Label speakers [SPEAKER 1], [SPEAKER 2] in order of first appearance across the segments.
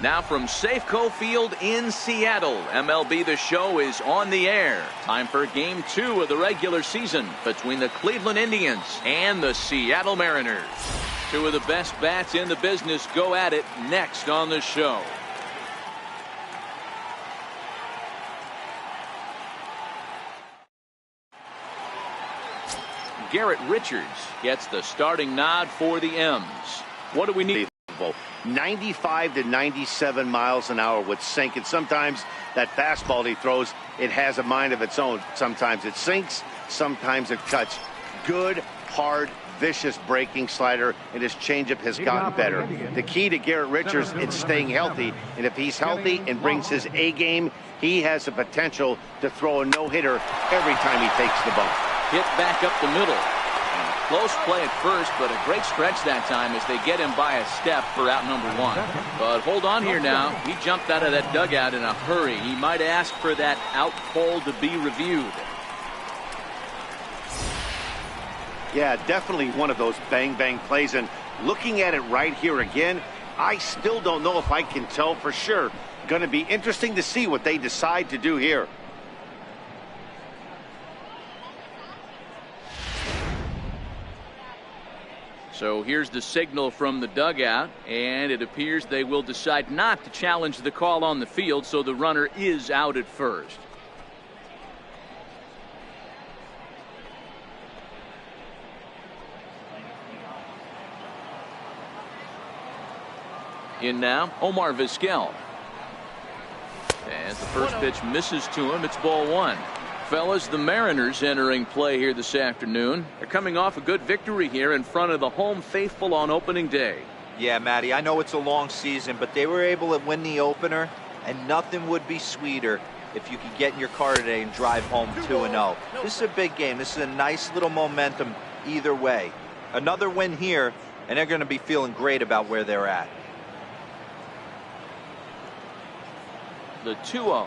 [SPEAKER 1] Now from Safeco Field in Seattle, MLB The Show is on the air. Time for Game 2 of the regular season between the Cleveland Indians and the Seattle Mariners. Two of the best bats in the business go at it next on the show. Garrett Richards gets the starting nod for the M's. What do we need?
[SPEAKER 2] 95 to 97 miles an hour with sink, and sometimes that fastball he throws, it has a mind of its own. Sometimes it sinks, sometimes it cuts. Good, hard, vicious breaking slider, and his changeup has gotten better. The key to Garrett Richards is staying healthy, and if he's healthy and brings his A game, he has the potential to throw a no-hitter every time he takes the bump.
[SPEAKER 1] Hit back up the middle. Close play at first, but a great stretch that time as they get him by a step for out number 1. But hold on here now. He jumped out of that dugout in a hurry. He might ask for that out call to be reviewed.
[SPEAKER 2] Yeah, definitely one of those bang-bang plays. And looking at it right here again, I still don't know if I can tell for sure. Going to be interesting to see what they decide to do here.
[SPEAKER 1] So here's the signal from the dugout, and it appears they will decide not to challenge the call on the field, so the runner is out at first. In now, Omar Vizquel. As the first pitch misses to him, it's ball 1. Fellas, the Mariners entering play here this afternoon. They're coming off a good victory here in front of the home faithful on opening day.
[SPEAKER 3] Yeah, Matty, I know it's a long season, but they were able to win the opener, and nothing would be sweeter if you could get in your car today and drive home 2-0. This is a big game. This is a nice little momentum either way. Another win here, and they're going to be feeling great about where they're at.
[SPEAKER 1] The 2-0.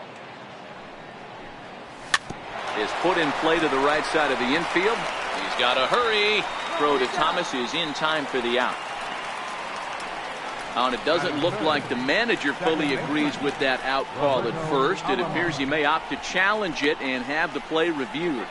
[SPEAKER 1] Is put in play to the right side of the infield. He's got to hurry. Throw to Thomas is in time for the out. And it doesn't look like the manager fully agrees with that out call at first. It appears he may opt to challenge it and have the play reviewed.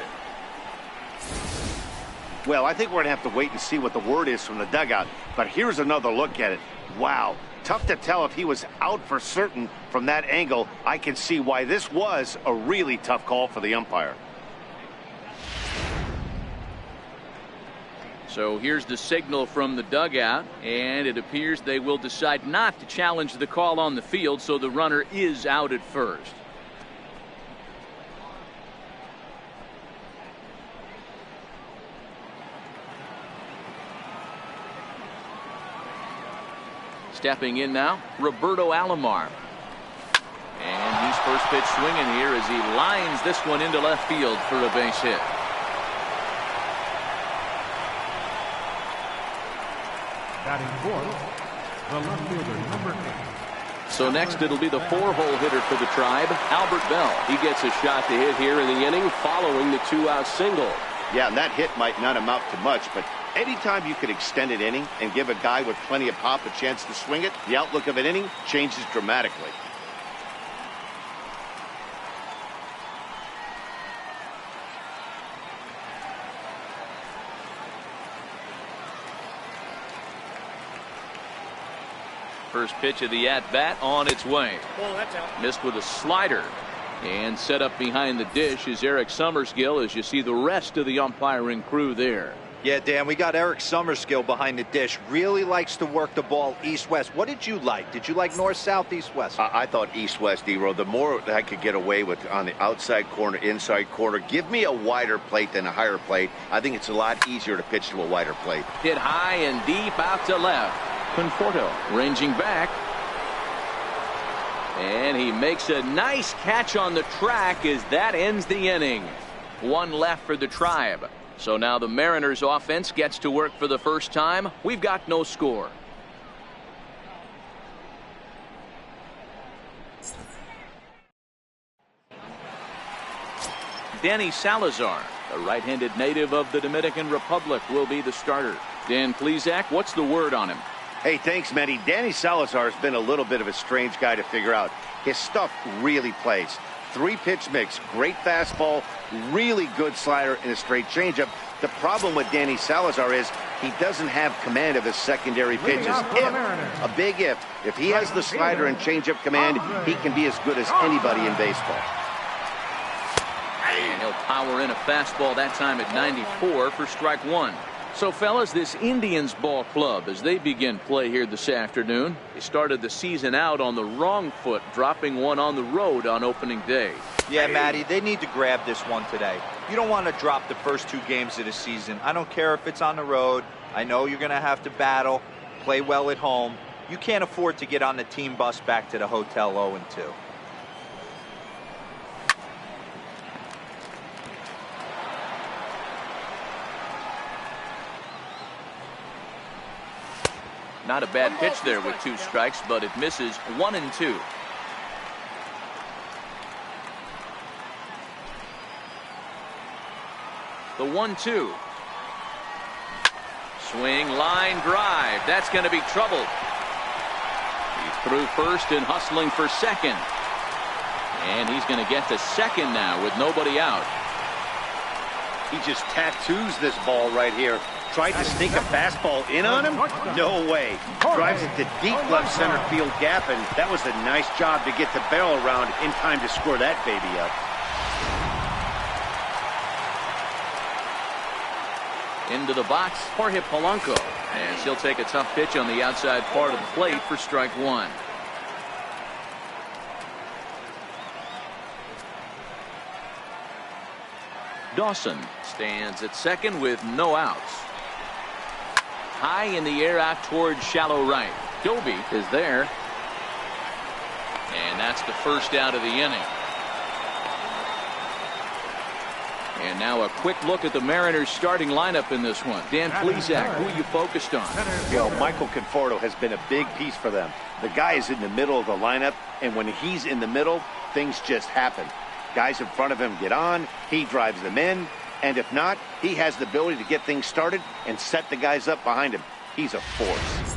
[SPEAKER 2] Well, I think we're going to have to wait and see what the word is from the dugout. But here's another look at it. Wow. Tough to tell if he was out for certain from that angle. I can see why this was a really tough call for the umpire.
[SPEAKER 1] So here's the signal from the dugout, and it appears they will decide not to challenge the call on the field, so the runner is out at first. Stepping in now, Roberto Alomar. And he's first pitch swinging here as he lines this one into left field for a base hit.
[SPEAKER 4] Batting fourth, the left fielder, number 8.
[SPEAKER 1] So next it'll be the 4-hole hitter for the Tribe, Albert Bell. He gets a shot to hit here in the inning following the 2-out single.
[SPEAKER 2] Yeah, and that hit might not amount to much, but anytime you could extend an inning and give a guy with plenty of pop a chance to swing it, the outlook of an inning changes dramatically.
[SPEAKER 1] First pitch of the at-bat on its way. Missed with a slider. And set up behind the dish is Eric Summerskill as you see the rest of the umpiring crew there.
[SPEAKER 3] Yeah, Dan, we got Eric Summerskill behind the dish. Really likes to work the ball east-west. What did you like? Did you like north-south, east-west?
[SPEAKER 2] I thought east-west, D-Row. The more I could get away with on the outside corner, inside corner, give me a wider plate than a higher plate. I think it's a lot easier to pitch to a wider plate.
[SPEAKER 1] Hit high and deep out to left. Conforto ranging back. And he makes a nice catch on the track as that ends the inning. One left for the Tribe. So now the Mariners offense gets to work for the first time. We've got no score. Danny Salazar, the right-handed native of the Dominican Republic, will be the starter. Dan Plesac, what's the word on him?
[SPEAKER 2] Hey, thanks, Manny. Danny Salazar has been a little bit of a strange guy to figure out. His stuff really plays. 3-pitch mix, great fastball, really good slider, and a straight changeup. The problem with Danny Salazar is he doesn't have command of his secondary pitches. A big if he has the slider and changeup command, he can be as good as anybody in baseball.
[SPEAKER 1] And he'll power in a fastball that time at 94 for strike one. So, fellas, this Indians ball club, as they begin play here this afternoon, they started the season out on the wrong foot, dropping one on the road on opening day.
[SPEAKER 3] Yeah, Matty, they need to grab this one today. You don't want to drop the first 2 games of the season. I don't care if it's on the road. I know you're going to have to battle, play well at home. You can't afford to get on the team bus back to the hotel 0-2.
[SPEAKER 1] Not a bad pitch there with 2 strikes, but it misses 1-2. The 1-2. Swing, line, drive. That's going to be trouble. He's through first and hustling for second. And he's going to get to second now with nobody out.
[SPEAKER 2] He just tattoos this ball right here. Tried to sneak a fastball in on him? No way. Drives it to deep left center field gap, and that was a nice job to get the barrel around in time to score that baby up.
[SPEAKER 1] Into the box, Jorge Polanco. And he'll take a tough pitch on the outside part of the plate for strike one. Dawson stands at second with no outs. High in the air out towards shallow right. Doby is there. And that's the first out of the inning. And now a quick look at the Mariners starting lineup in this one. Dan Plesac, who you focused on?
[SPEAKER 2] Well, Michael Conforto has been a big piece for them. The guy is in the middle of the lineup, and when he's in the middle, things just happen. Guys in front of him get on, he drives them in, and if not, he has the ability to get things started and set the guys up behind him. He's a force.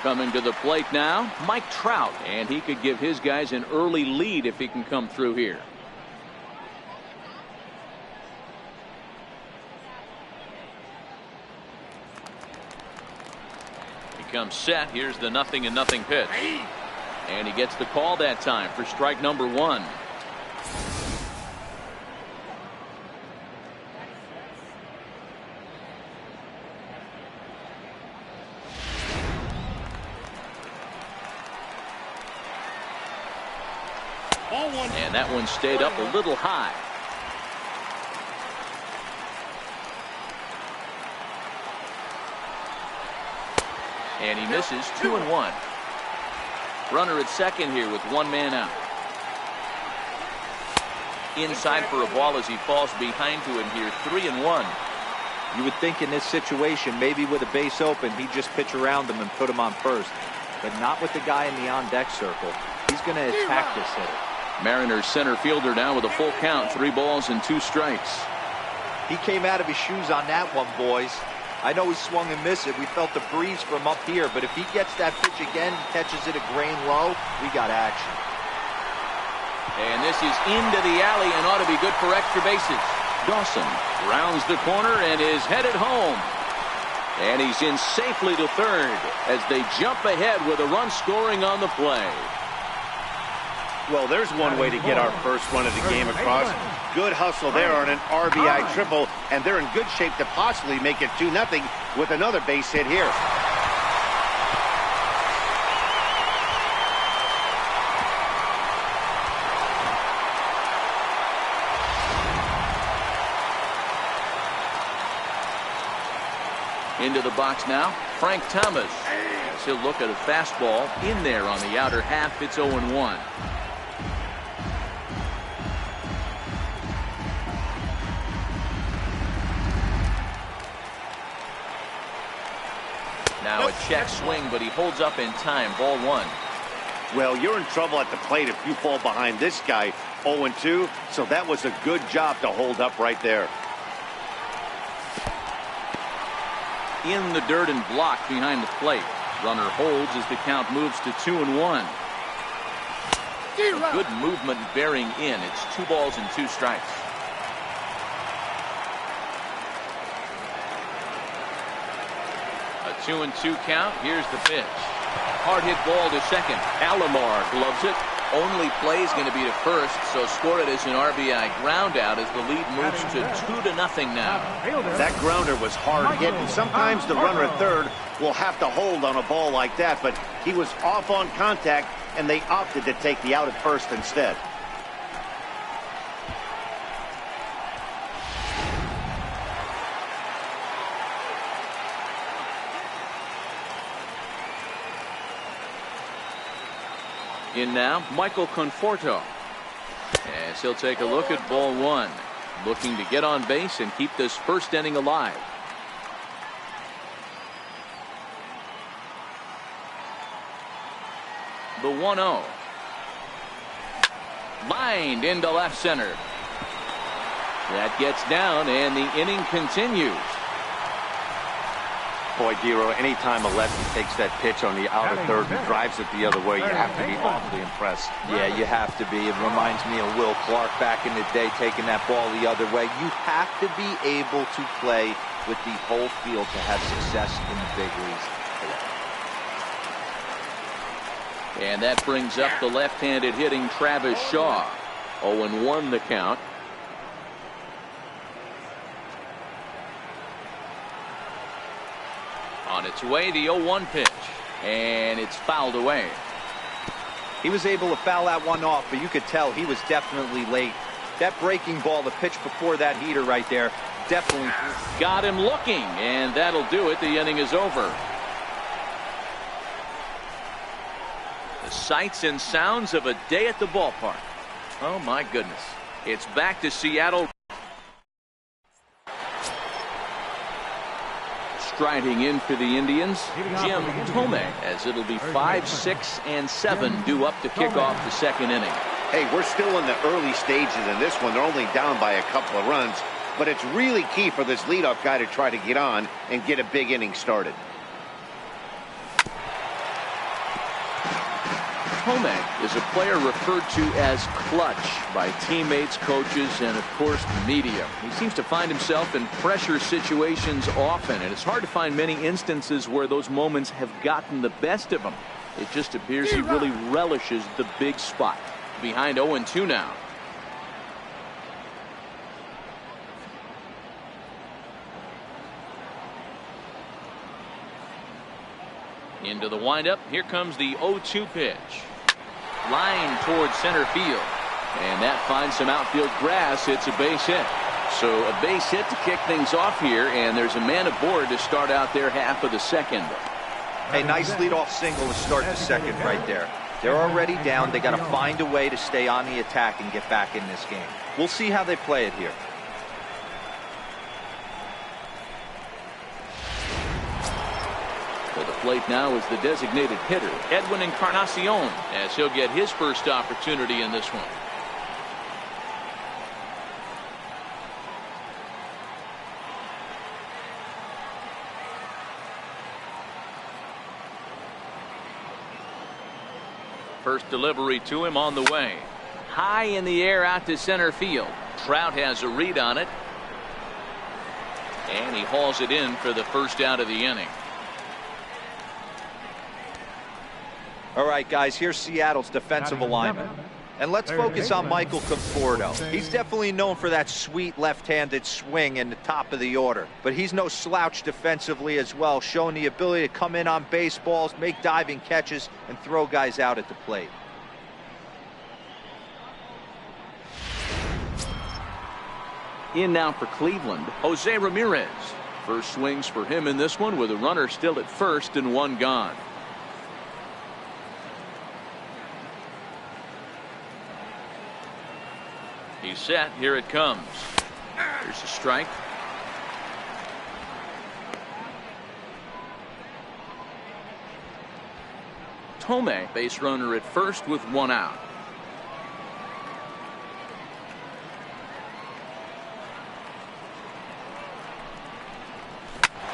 [SPEAKER 1] Coming to the plate now, Mike Trout, and he could give his guys an early lead if he can come through here. He comes set. Here's the 0-0 pitch. And he gets the call that time for strike number one. And that one stayed up a little high. And he misses 2-1. Runner at second here with 1 man out. Inside for a ball as he falls behind to him here. 3-1.
[SPEAKER 3] You would think in this situation, maybe with a base open, he'd just pitch around him and put him on first. But not with the guy in the on-deck circle. He's going to attack this hitter.
[SPEAKER 1] Mariners center fielder now with a full count. 3 balls and 2 strikes.
[SPEAKER 3] He came out of his shoes on that one, boys. I know he swung and missed it. We felt the breeze from up here, but if he gets that pitch again and catches it a grain low, we got action.
[SPEAKER 1] And this is into the alley and ought to be good for extra bases. Dawson rounds the corner and is headed home. And he's in safely to third as they jump ahead with a run scoring on the play.
[SPEAKER 2] Well, there's one way to get our first run of the game across. Good hustle there on an RBI triple, and they're in good shape to possibly make it 2-0 with another base hit here.
[SPEAKER 1] Into the box now, Frank Thomas. He'll look at a fastball in there on the outer half. It's 0-1. Now a check swing, but he holds up in time. Ball 1.
[SPEAKER 2] Well, you're in trouble at the plate if you fall behind this guy 0-2, so that was a good job to hold up right there.
[SPEAKER 1] in the dirt and blocked behind the plate. Runner holds as the count moves to 2-1. Good movement bearing in. It's 2 balls and 2 strikes. A 2-2 count. Here's the pitch. Hard hit ball to second. Alomar gloves it. Only play is going to be to first, so score it as an RBI ground out as the lead moves to 2-0 now.
[SPEAKER 2] That grounder was hard hit, and sometimes the runner at third will have to hold on a ball like that, but he was off on contact, and they opted to take the out at first instead.
[SPEAKER 1] In now, Michael Conforto. As he'll take a look at ball 1. Looking to get on base and keep this first inning alive. The 1-0. Lined into left center. That gets down and the inning continues.
[SPEAKER 2] Boy, Dero, anytime a lefty takes that pitch on the out of third and drives it the other way, you have to be awfully impressed.
[SPEAKER 3] Yeah, you have to be. It reminds me of Will Clark back in the day taking that ball the other way. You have to be able to play with the whole field to have success in the big leagues.
[SPEAKER 1] And that brings up the left-handed hitting Travis Shaw. 0-1 the count. On its way, the 0-1 pitch, and it's fouled away.
[SPEAKER 3] He was able to foul that one off, but you could tell he was definitely late. That breaking ball, the pitch before that heater right there, definitely
[SPEAKER 1] got him looking, and that'll do it. The inning is over. The sights and sounds of a day at the ballpark. Oh my goodness. It's back to Seattle. Striding in for the Indians, Jim Thome, as it'll be 5, 6, and 7 due up to kick off the second inning.
[SPEAKER 2] Hey, we're still in the early stages in this one. They're only down by a couple of runs, but it's really key for this leadoff guy to try to get on and get a big inning started.
[SPEAKER 1] Thome is a player referred to as clutch by teammates, coaches, and of course the media. He seems to find himself in pressure situations often, and it's hard to find many instances where those moments have gotten the best of him. It just appears he really relishes the big spot. Behind 0-2 now. Into the windup. Here comes the 0-2 pitch. Line towards center field. And that finds some outfield grass. It's a base hit. So a base hit to kick things off here. And there's a man aboard to start out their half of the second.
[SPEAKER 3] Hey, nice leadoff single to start the second right there. They're already down. They got to find a way to stay on the attack and get back in this game. We'll see how they play it here.
[SPEAKER 1] To the plate now is the designated hitter, Edwin Encarnacion, as he'll get his first opportunity in this one. First delivery to him on the way. High in the air out to center field. Trout has a read on it. And he hauls it in for the first out of the inning.
[SPEAKER 3] All right, guys, here's Seattle's defensive alignment. And let's focus on Michael Conforto. He's definitely known for that sweet left-handed swing in the top of the order. But he's no slouch defensively as well, showing the ability to come in on baseballs, make diving catches, and throw guys out at the plate.
[SPEAKER 1] In now for Cleveland, Jose Ramirez. First swings for him in this one with a runner still at first and one gone. He's set. Here it comes. Here's a strike. Thome, base runner at first with one out.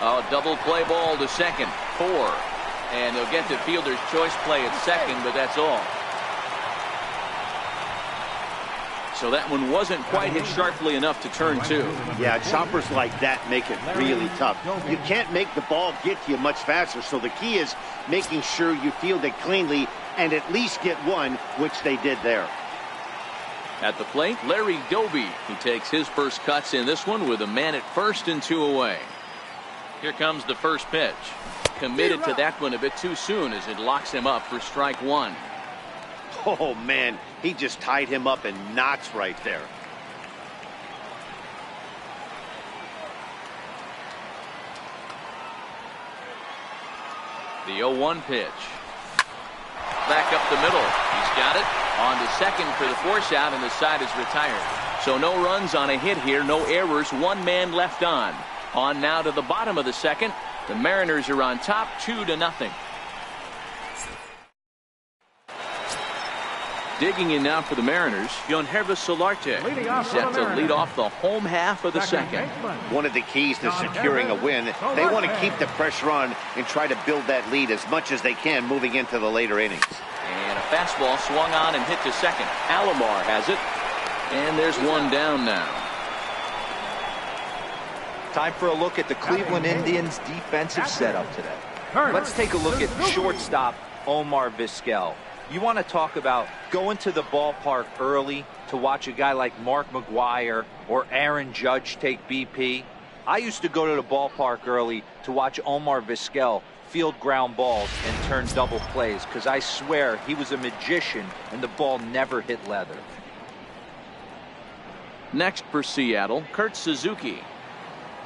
[SPEAKER 1] Oh, double play ball to second. 4. And they'll get the fielder's choice play at second, but that's all. So that one wasn't quite hit sharply enough to turn 2.
[SPEAKER 2] Yeah, choppers like that make it really tough. You can't make the ball get to you much faster, so the key is making sure you field it cleanly and at least get one, which they did there.
[SPEAKER 1] At the plate, Larry Doby. He takes his first cuts in this one with a man at first and 2 away. Here comes the first pitch. Committed to that one a bit too soon as it locks him up for strike 1.
[SPEAKER 2] Oh, man, he just tied him up in knots right there.
[SPEAKER 1] The 0-1 pitch. Back up the middle. He's got it. On to second for the force out, and the side is retired. So no runs on a hit here, no errors, 1 man left on. On now to the bottom of the second. The Mariners are on top, 2-0. Digging in now for the Mariners, Yonhervis Solarte, set to lead off the home half of the second.
[SPEAKER 2] One of the keys to securing a win, they want to keep the pressure on and try to build that lead as much as they can moving into the later innings.
[SPEAKER 1] And a fastball swung on and hit to second. Alomar has it. And there's 1 down now.
[SPEAKER 3] Time for a look at the Cleveland Indians' defensive setup today. Let's take a look at shortstop Omar Vizquel. You want to talk about going to the ballpark early to watch a guy like Mark McGwire or Aaron Judge take BP. I used to go to the ballpark early to watch Omar Vizquel field ground balls and turn double plays, because I swear he was a magician and the ball never hit leather.
[SPEAKER 1] Next for Seattle, Kurt Suzuki.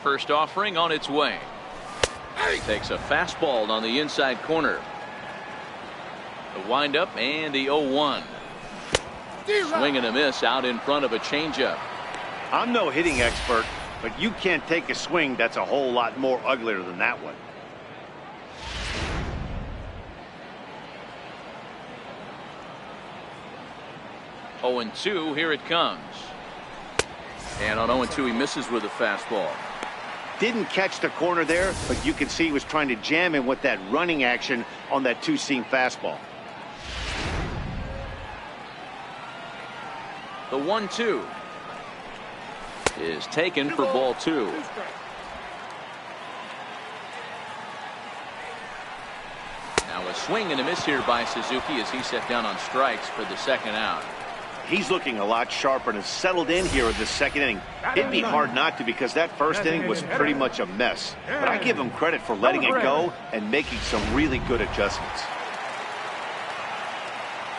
[SPEAKER 1] First offering on its way. Takes a fastball on the inside corner. The windup and the 0-1. Swing and a miss out in front of a changeup.
[SPEAKER 2] I'm no hitting expert, but you can't take a swing that's a whole lot more uglier than that one.
[SPEAKER 1] Oh, 0-2, here it comes. And on 0-2, he misses with a fastball.
[SPEAKER 2] Didn't catch the corner there, but you can see he was trying to jam him with that running action on that 2-seam fastball.
[SPEAKER 1] The 1-2 is taken for ball 2. Now a swing and a miss here by Suzuki as he set down on strikes for the second out.
[SPEAKER 2] He's looking a lot sharper and has settled in here in the second inning. It'd be hard not to, because that first inning was pretty much a mess. But I give him credit for letting it go and making some really good adjustments.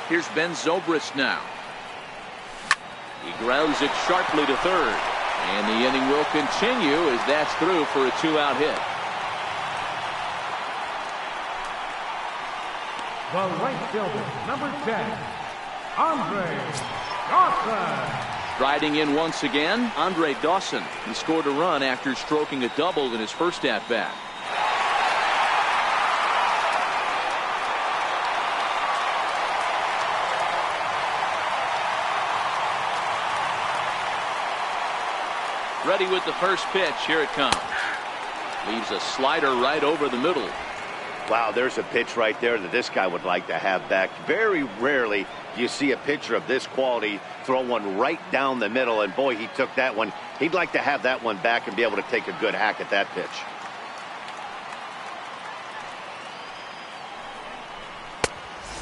[SPEAKER 1] Here's Ben Zobrist now. He grounds it sharply to third. And the inning will continue as that's through for a 2-out hit.
[SPEAKER 4] The right fielder, number 10, Andre Dawson.
[SPEAKER 1] Riding in once again, Andre Dawson. He scored a run after stroking a double in his first at-bat. Ready with the first pitch. Here it comes. Leaves a slider right over the middle.
[SPEAKER 2] Wow, there's a pitch right there that this guy would like to have back. Very rarely do you see a pitcher of this quality throw one right down the middle, and boy, he took that one. He'd like to have that one back and be able to take a good hack at that pitch.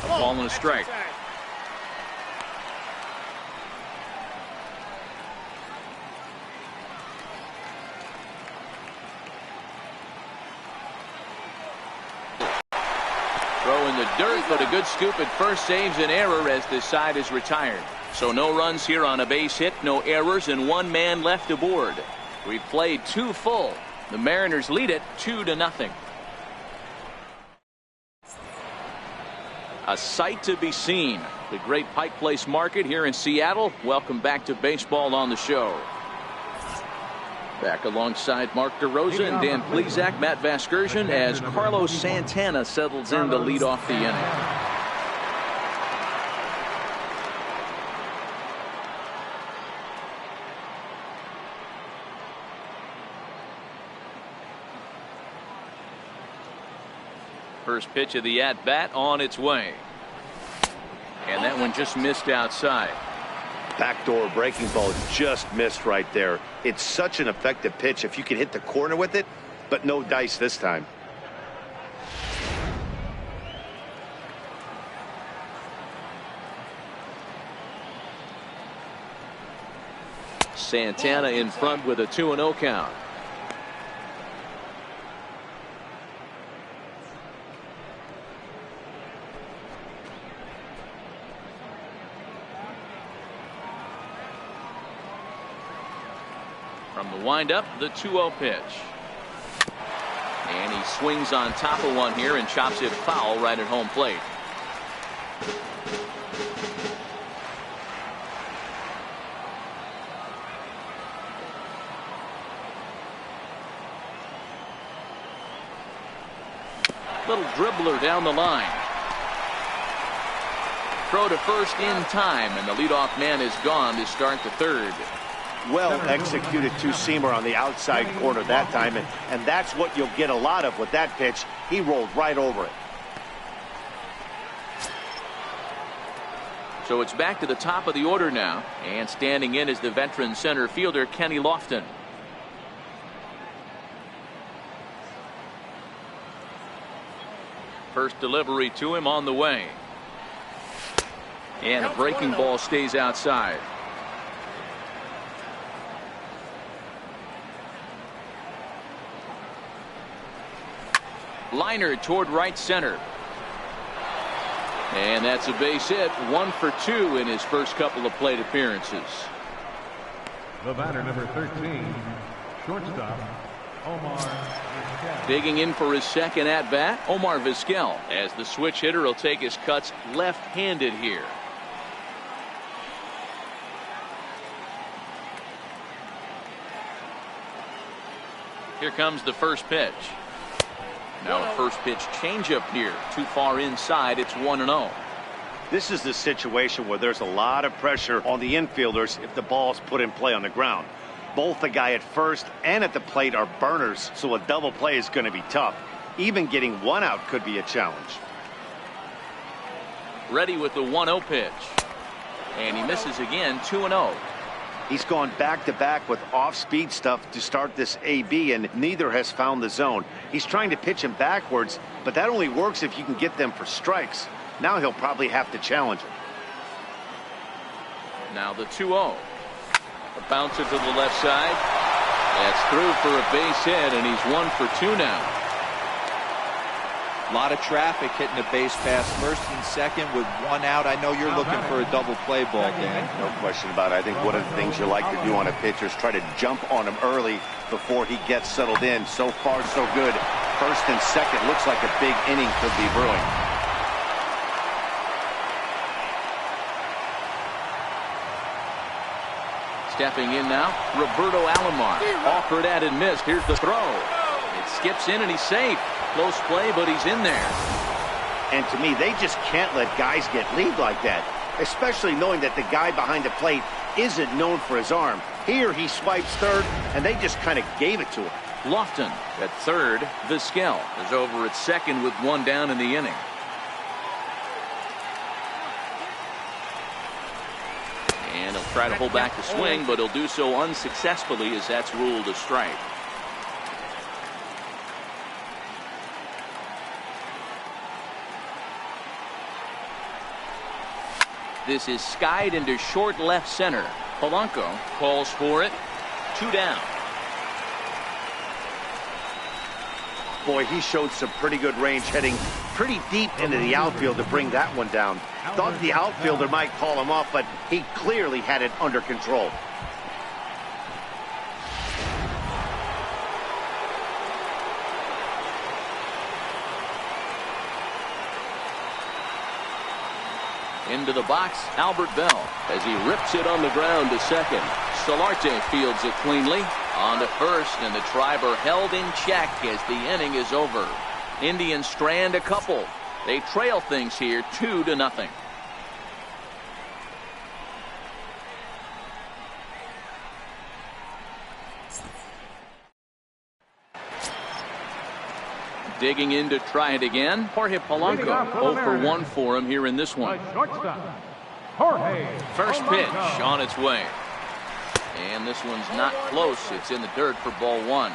[SPEAKER 1] A ball and a strike. Throw in the dirt, but a good scoop at first saves an error as this side is retired. So no runs here on a base hit, no errors, and 1 man left aboard. We've played 2 full. The Mariners lead it 2-0. A sight to be seen. The great Pike Place Market here in Seattle. Welcome back to Baseball on the Show. Back alongside Mark DeRosa and Dan Plesac, Matt Vasgersian, as Carlos Santana settles in to lead off the inning. First pitch of the at-bat on its way. And that one just missed outside.
[SPEAKER 2] Backdoor breaking ball just missed right there. It's such an effective pitch if you can hit the corner with it, but no dice this time.
[SPEAKER 1] Santana in front with a 2-0 count. From the windup, the 2-0 pitch. And he swings on top of one here and chops it foul right at home plate. Little dribbler down the line. Throw to first in time, and the leadoff man is gone to start the third.
[SPEAKER 2] Well executed two-seamer on the outside corner that time, and that's what you'll get a lot of with that pitch. He rolled right over it.
[SPEAKER 1] So it's back to the top of the order now, and standing in is the veteran center fielder Kenny Lofton. First delivery to him on the way. And a breaking ball stays outside. Liner toward right center. And that's a base hit. 1 for 2 in his first couple of plate appearances.
[SPEAKER 4] The batter, number 13, shortstop, Omar Vizquel.
[SPEAKER 1] Digging in for his second at-bat, Omar Vizquel, as the switch hitter will take his cuts left-handed here. Here comes the first pitch. Now a first pitch changeup here. Too far inside. It's 1-0.
[SPEAKER 2] This is the situation where there's a lot of pressure on the infielders if the ball's put in play on the ground. Both the guy at first and at the plate are burners, so a double play is going to be tough. Even getting one out could be a challenge.
[SPEAKER 1] Ready with the 1-0 pitch. And he misses again. 2-0.
[SPEAKER 2] He's gone back-to-back with off-speed stuff to start this AB, and neither has found the zone. He's trying to pitch him backwards, but that only works if you can get them for strikes. Now he'll probably have to challenge him.
[SPEAKER 1] Now the 2-0. A bouncer to the left side. That's through for a base hit, and he's 1 for 2 now.
[SPEAKER 3] A lot of traffic hitting the base pass first and second with one out. I know you're looking for a double play ball, Dan.
[SPEAKER 2] No question about it. I think one of the things you like to do on a pitcher is try to jump on him early before he gets settled in. So far, so good. First and second looks like a big inning could be brewing.
[SPEAKER 1] Stepping in now, Roberto Alomar. Offered at and missed. Here's the throw. It skips in and he's safe. Close play, but he's in there.
[SPEAKER 2] And to me, they just can't let guys get lead like that, especially knowing that the guy behind the plate isn't known for his arm. Here he swipes third, and they just kind of gave it to him.
[SPEAKER 1] Lofton at third. Vizquel is over at second with one down in the inning. And he'll try to hold back the swing, but he'll do so unsuccessfully as that's ruled a strike. This is skied into short left center. Polanco calls for it. 2 down.
[SPEAKER 2] Boy, he showed some pretty good range heading pretty deep into the outfield to bring that one down. Thought the outfielder might call him off, but he clearly had it under control.
[SPEAKER 1] Into the box, Albert Bell, as he rips it on the ground to second. Solarte fields it cleanly. On to first, and the Triber held in check as the inning is over. Indians strand a couple. They trail things here 2-0. Digging in to try it again. Jorge Polanco, 0 for 1 for him here in this one. First pitch on its way. And this one's not close. It's in the dirt for ball 1.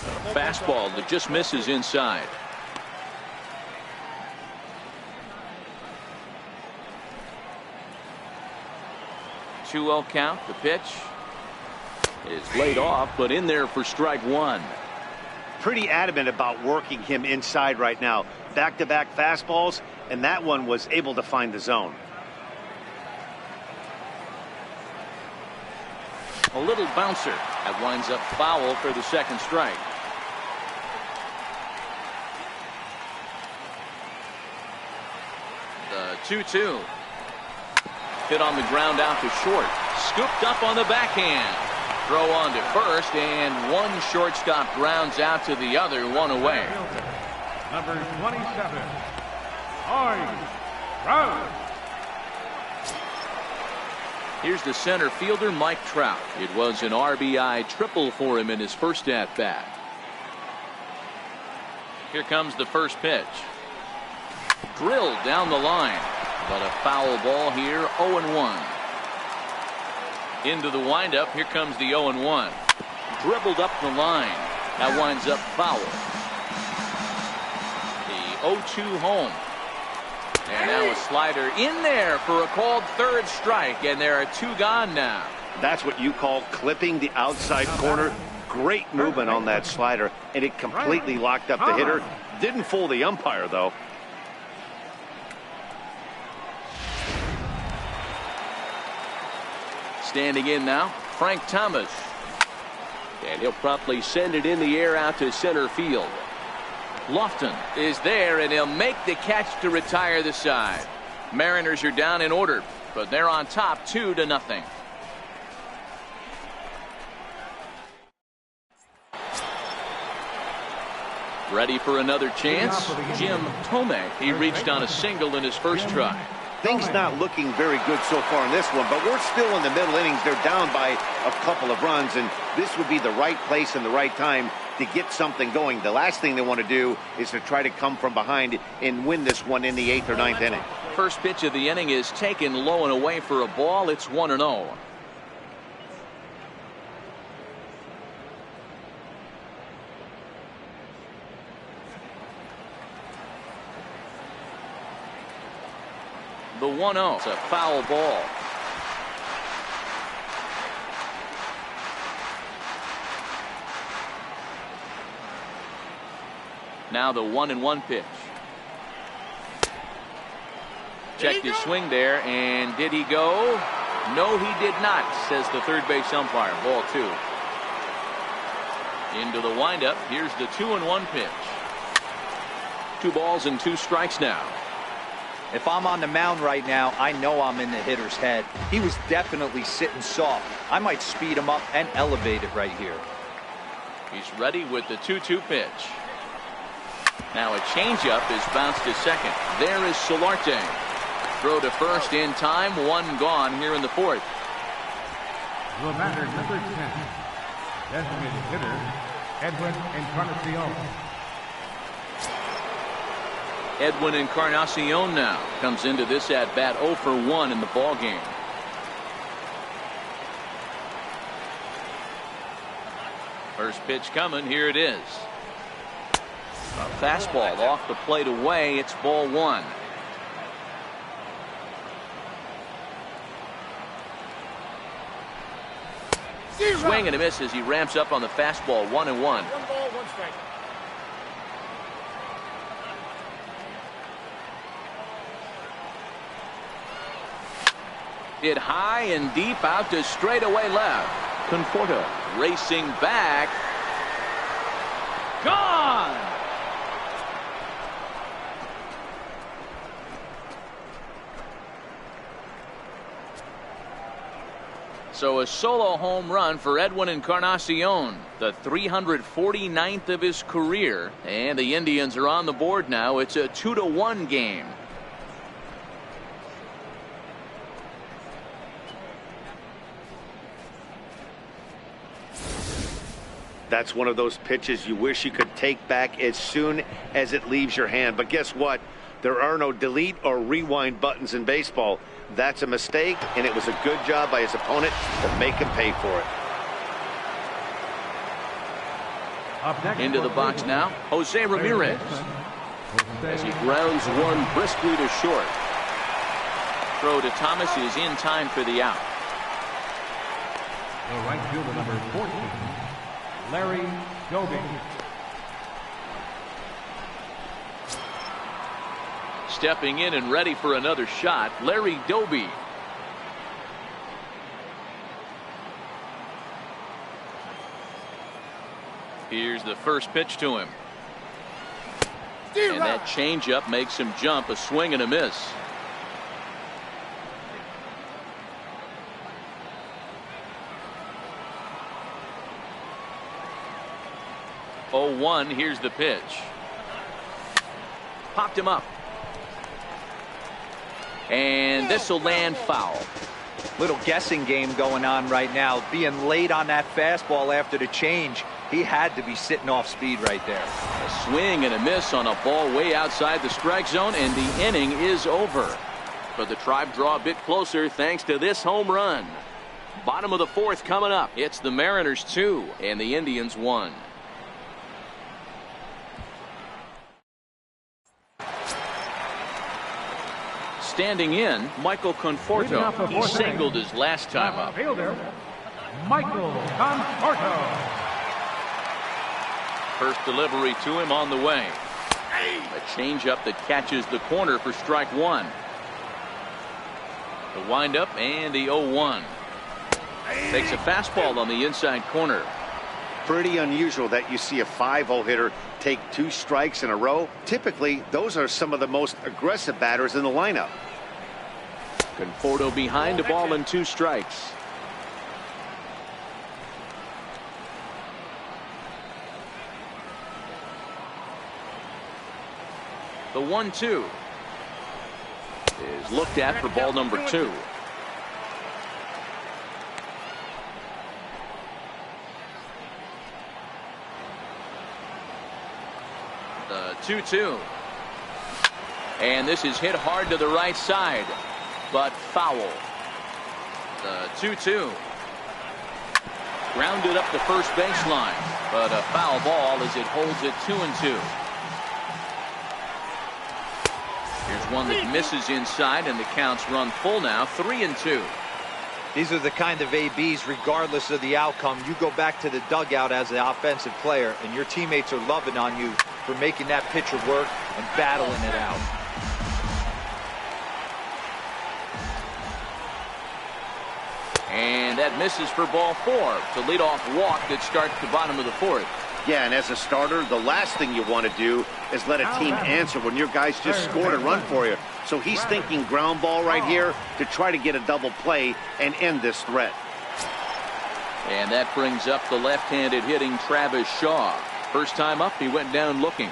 [SPEAKER 1] A fastball that just misses inside. 2-0 count. The pitch is laid off, but in there for strike 1.
[SPEAKER 2] Pretty adamant about working him inside right now. Back-to-back fastballs, and that one was able to find the zone.
[SPEAKER 1] A little bouncer that winds up foul for the second strike. The 2-2. Hit on the ground out to short. Scooped up on the backhand. Throw on to first, and one shortstop grounds out to the other, one away.
[SPEAKER 4] Number 27, Trout.
[SPEAKER 1] Here's the center fielder, Mike Trout. It was an RBI triple for him in his first at-bat. Here comes the first pitch. Drilled down the line, but a foul ball here, 0-1. Into the windup, here comes the 0-1. Dribbled up the line. That winds up foul. The 0-2 home. And now a slider in there for a called third strike, and there are 2 gone now.
[SPEAKER 2] That's what you call clipping the outside corner. Great movement on that slider, and it completely locked up the hitter. Didn't fool the umpire, though.
[SPEAKER 1] Standing in now, Frank Thomas. And he'll promptly send it in the air out to center field. Lofton is there, and he'll make the catch to retire the side. Mariners are down in order, but they're on top 2-0. Ready for another chance? Jim Thome. He reached on a single in his first try.
[SPEAKER 2] Things not looking very good so far in this one, but we're still in the middle innings. They're down by a couple of runs, and this would be the right place and the right time to get something going. The last thing they want to do is to try to come from behind and win this one in the 8th or 9th inning.
[SPEAKER 1] First pitch of the inning is taken low and away for a ball. It's 1-0. The 1-0. It's a foul ball. Now the 1-1 pitch. Checked his swing there, and did he go? No, he did not, says the third base umpire. Ball 2. Into the windup. Here's the 2-1 pitch. 2 balls and 2 strikes now.
[SPEAKER 3] If I'm on the mound right now, I know I'm in the hitter's head. He was definitely sitting soft. I might speed him up and elevate it right here.
[SPEAKER 1] He's ready with the 2-2 pitch. Now a changeup is bounced to second. There is Solarte. Throw to first in time. 1 gone here in the 4th.
[SPEAKER 4] The batter, number 10, designated hitter, Edwin Encarnacion.
[SPEAKER 1] Edwin Encarnacion now comes into this at bat 0 for 1 in the ball game. First pitch coming. Here it is. A fastball off the plate away. It's ball 1. Swing and a miss as he ramps up on the fastball. 1-1.
[SPEAKER 5] 1 ball, 1 strike.
[SPEAKER 1] Hit high and deep out to straightaway left. Conforto racing back. Gone. So a solo home run for Edwin Encarnacion, the 349th of his career, and the Indians are on the board now. It's a 2-1 game.
[SPEAKER 2] That's one of those pitches you wish you could take back as soon as it leaves your hand. But guess what? There are no delete or rewind buttons in baseball. That's a mistake, and it was a good job by his opponent to make him pay for it.
[SPEAKER 1] Into the box now, Jose Ramirez. As he grounds one briskly to short. Throw to Thomas is in time for the out.
[SPEAKER 4] The right fielder, number 14, Larry Doby.
[SPEAKER 1] Stepping in and ready for another shot, Larry Doby. Here's the first pitch to him. And that changeup makes him jump, a swing and a miss. Oh, 1, here's the pitch. Popped him up. And this will land foul.
[SPEAKER 3] Little guessing game going on right now. Being late on that fastball after the change. He had to be sitting off speed right there.
[SPEAKER 1] A swing and a miss on a ball way outside the strike zone, and the inning is over. But the Tribe draw a bit closer thanks to this home run. Bottom of the 4th coming up. It's the Mariners 2 and the Indians 1. Standing in, Michael Conforto. He singled his last time up.
[SPEAKER 4] Fielder, Michael Conforto.
[SPEAKER 1] First delivery to him on the way. A changeup that catches the corner for strike 1. The windup and the 0-1. Takes a fastball on the inside corner.
[SPEAKER 2] Pretty unusual that you see a 5-hole hitter take 2 strikes in a row. Typically, those are some of the most aggressive batters in the lineup.
[SPEAKER 1] Conforto behind the ball and 2 strikes. The 1-2 is looked at for ball number 2. The 2-2. And this is hit hard to the right side, but foul. The 2-2. Grounded up the first baseline, but a foul ball as it holds it 2-2. Here's one that misses inside, and the counts run full now, 3-2.
[SPEAKER 3] These are the kind of ABs, regardless of the outcome. You go back to the dugout as the offensive player, and your teammates are loving on you for making that pitcher work and battling it out.
[SPEAKER 1] And that misses for ball 4. The leadoff walk that starts the bottom of the 4th.
[SPEAKER 2] Yeah, and as a starter, the last thing you want to do is let a team answer when your guys just scored a run for you. So he's thinking ground ball right here to try to get a double play and end this threat.
[SPEAKER 1] And that brings up the left-handed hitting Travis Shaw. First time up, he went down looking.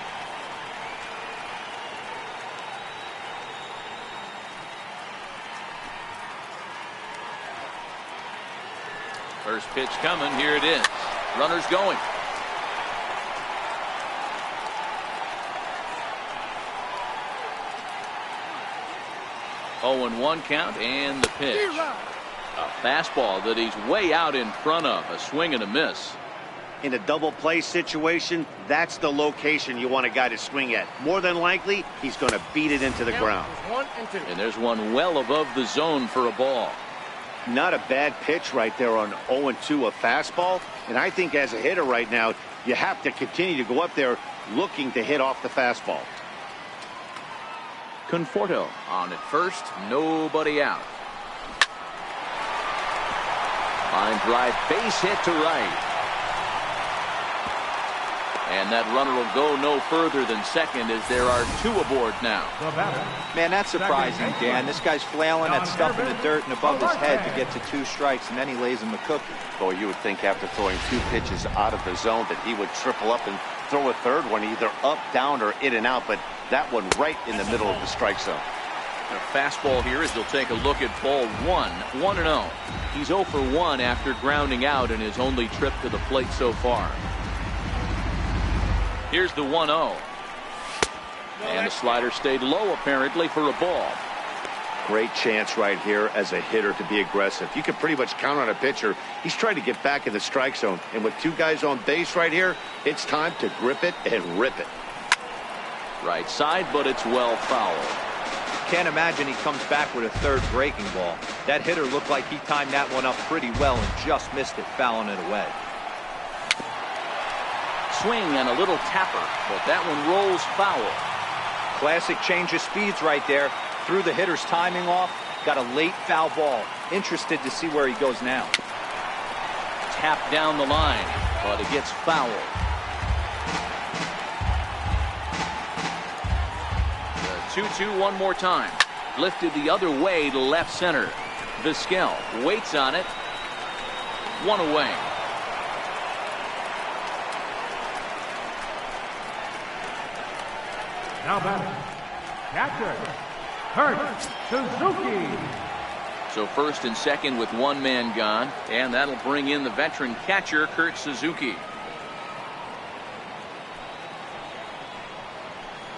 [SPEAKER 1] First pitch coming. Here it is. Runners going. 0-1 count and the pitch. A fastball that he's way out in front of. A swing and a miss.
[SPEAKER 2] In a double play situation, that's the location you want a guy to swing at. More than likely, he's going to beat it into the ground.
[SPEAKER 5] 1 and 2.
[SPEAKER 1] And there's one well above the zone for a ball.
[SPEAKER 2] Not a bad pitch right there on 0-2, a fastball. And I think as a hitter right now, you have to continue to go up there looking to hit off the fastball.
[SPEAKER 1] Conforto on at first, nobody out. Line drive, base hit to right. And that runner will go no further than second as there are 2 aboard now.
[SPEAKER 3] Man, that's surprising, Dan. This guy's flailing at stuff in the dirt and above his head to get to 2 strikes, and then he lays him a cookie.
[SPEAKER 2] Boy, you would think after throwing 2 pitches out of the zone that he would triple up and throw a third one either up, down, or in and out, but that one right in the middle of the strike zone.
[SPEAKER 1] A fastball here as they'll take a look at ball 1, 1-0. He's 0 for 1 after grounding out in his only trip to the plate so far. Here's the 1-0. And the slider stayed low, apparently, for a ball.
[SPEAKER 2] Great chance right here as a hitter to be aggressive. You can pretty much count on a pitcher. He's trying to get back in the strike zone. And with two guys on base right here, it's time to grip it and rip it.
[SPEAKER 1] Right side, but it's well fouled.
[SPEAKER 3] Can't imagine he comes back with a third breaking ball. That hitter looked like he timed that one up pretty well and just missed it, fouling it away.
[SPEAKER 1] Swing and a little tapper, but that one rolls foul.
[SPEAKER 3] Classic change of speeds right there. Threw the hitter's timing off, got a late foul ball. Interested to see where he goes now.
[SPEAKER 1] Tap down the line, but it gets fouled. The 2-2 one more time. Lifted the other way to left center. Vizquel waits on it. One away.
[SPEAKER 4] Now batting, catcher, Kurt Suzuki.
[SPEAKER 1] So first and second with one man gone, and that'll bring in the veteran catcher, Kurt Suzuki.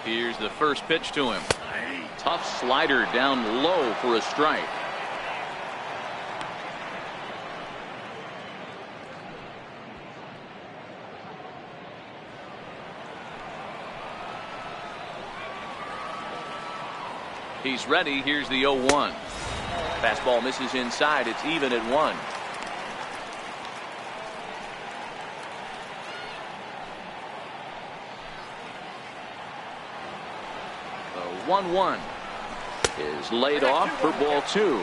[SPEAKER 1] Here's the first pitch to him. Tough slider down low for a strike. He's ready. Here's the 0-1. Fastball misses inside. It's even at 1. The 1-1 is laid off for ball 2.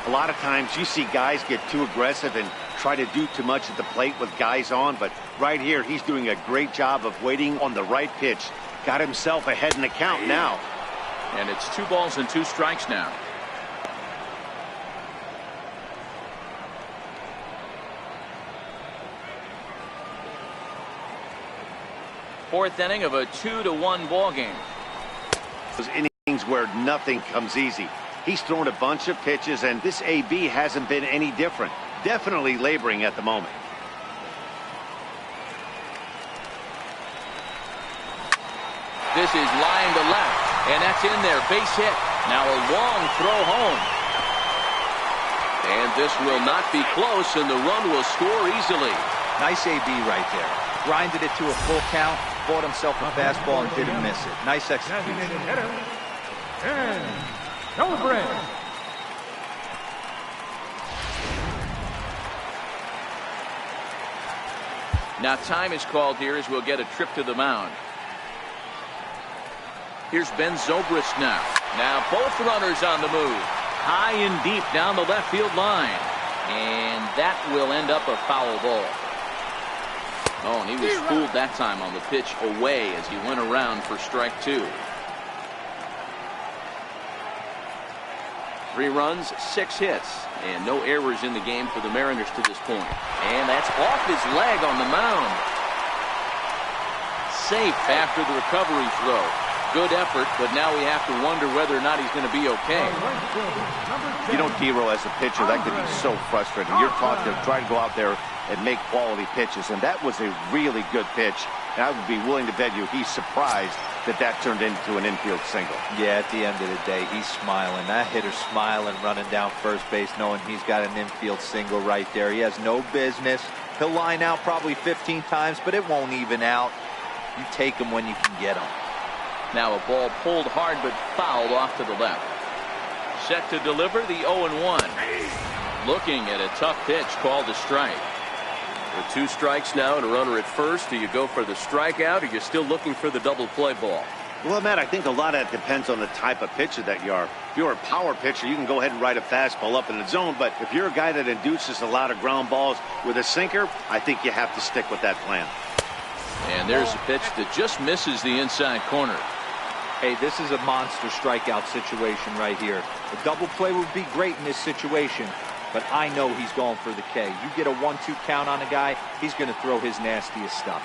[SPEAKER 2] A lot of times you see guys get too aggressive and try to do too much at the plate with guys on, but right here he's doing a great job of waiting on the right pitch. Got himself ahead in the count now.
[SPEAKER 1] And it's 2 balls and 2 strikes now. Fourth inning of a 2-1 ball game.
[SPEAKER 2] Those innings where nothing comes easy. He's thrown a bunch of pitches, and this AB hasn't been any different. Definitely laboring at the moment.
[SPEAKER 1] This is line to left. And that's in there, base hit. Now a long throw home. And this will not be close, and the run will score easily.
[SPEAKER 3] Nice AB right there. Grinded it to a full count, bought himself a fastball and didn't miss it. Nice execution.
[SPEAKER 4] Designated hitter, and Celebrate.
[SPEAKER 1] Now time is called here as we'll get a trip to the mound. Here's Ben Zobrist now. Now both runners on the move. High and deep down the left field line. And that will end up a foul ball. Oh, and he was fooled that time on the pitch away as he went around for strike 2. 3 runs, 6 hits, and no errors in the game for the Mariners to this point. And that's off his leg on the mound. Safe after the recovery throw. Good effort, but now we have to wonder whether or not he's going to be okay.
[SPEAKER 2] You know, Dero, as a pitcher, that could be so frustrating. You're taught to try to go out there and make quality pitches, and that was a really good pitch. And I would be willing to bet you he's surprised that that turned into an infield single.
[SPEAKER 3] Yeah, at the end of the day, he's smiling. That hitter's smiling, running down first base, knowing he's got an infield single right there. He has no business. He'll line out probably 15 times, but it won't even out. You take him when you can get him.
[SPEAKER 1] Now a ball pulled hard but fouled off to the left. Set to deliver the 0-1. Looking at a tough pitch called a strike. With 2 strikes now and a runner at first, do you go for the strikeout or you're still looking for the double play ball?
[SPEAKER 2] Well, Matt, I think a lot of that depends on the type of pitcher that you are. If you're a power pitcher, you can go ahead and ride a fastball up in the zone. But if you're a guy that induces a lot of ground balls with a sinker, I think you have to stick with that plan.
[SPEAKER 1] And there's a pitch that just misses the inside corner.
[SPEAKER 3] Hey, this is a monster strikeout situation right here. A double play would be great in this situation, but I know he's going for the K. You get a 1-2 count on a guy, he's going to throw his nastiest stuff.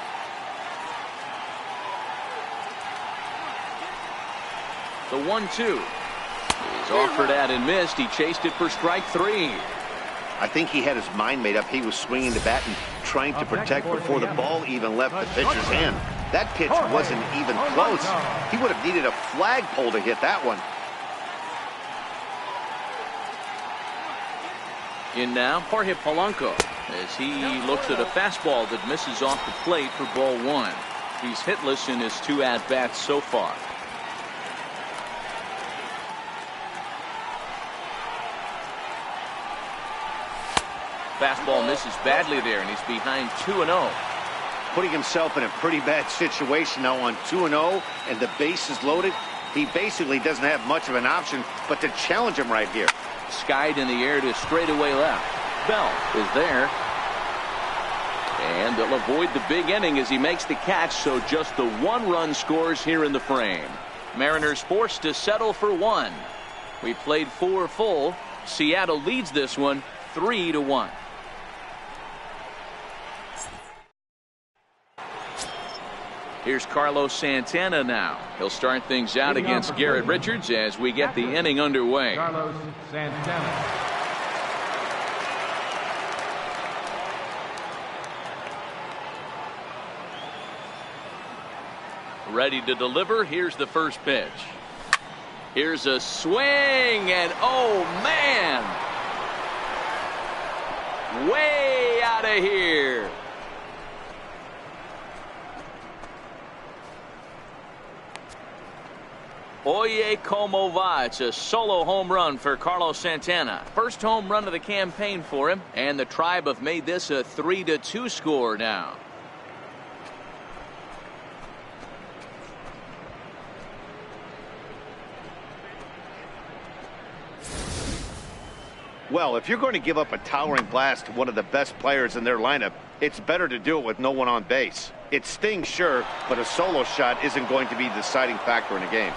[SPEAKER 1] The 1-2 is offered at and missed. He chased it for strike 3.
[SPEAKER 2] I think he had his mind made up. He was swinging the bat and trying to protect before the ball even left the pitcher's hand. That pitch wasn't even close. He would have needed a flagpole to hit that one.
[SPEAKER 1] In now, Jorge Polanco, as he looks at a fastball that misses off the plate for ball one. He's hitless in his 2 at-bats so far. Fastball misses badly there, and he's behind 2-0.
[SPEAKER 2] Putting himself in a pretty bad situation now on 2-0, and the base is loaded. He basically doesn't have much of an option but to challenge him right here.
[SPEAKER 1] Skied in the air to straightaway left. Bell is there. And they'll avoid the big inning as he makes the catch, so just the 1-run scores here in the frame. Mariners forced to settle for 1. We played 4 full. Seattle leads this one 3-1. Here's Carlos Santana now. He'll start things out against Garrett Richards as we get the inning underway.
[SPEAKER 4] Carlos Santana.
[SPEAKER 1] Ready to deliver. Here's the first pitch. Here's a swing, and oh man, way out of here. Oye como va. It's a solo home run for Carlos Santana. First home run of the campaign for him, and the Tribe have made this a 3-2 score now.
[SPEAKER 2] Well, if you're going to give up a towering blast to one of the best players in their lineup, it's better to do it with no one on base. It stings, sure, but a solo shot isn't going to be the deciding factor in a game.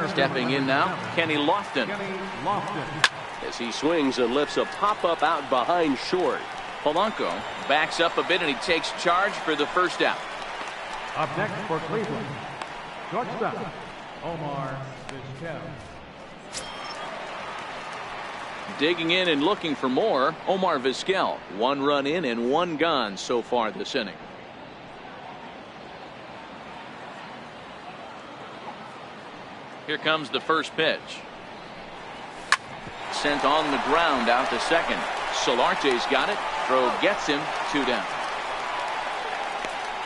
[SPEAKER 1] Stepping in now, Kenny Lofton. As he swings and lifts a pop-up out behind short. Polanco backs up a bit and he takes charge for the first out.
[SPEAKER 4] Up next for Cleveland, shortstop, Omar Vizquel.
[SPEAKER 1] Digging in and looking for more, Omar Vizquel. 1 run in and 1 gone so far this inning. Here comes the first pitch. Sent on the ground out to second. Solarte's got it. Throw gets him. 2 down.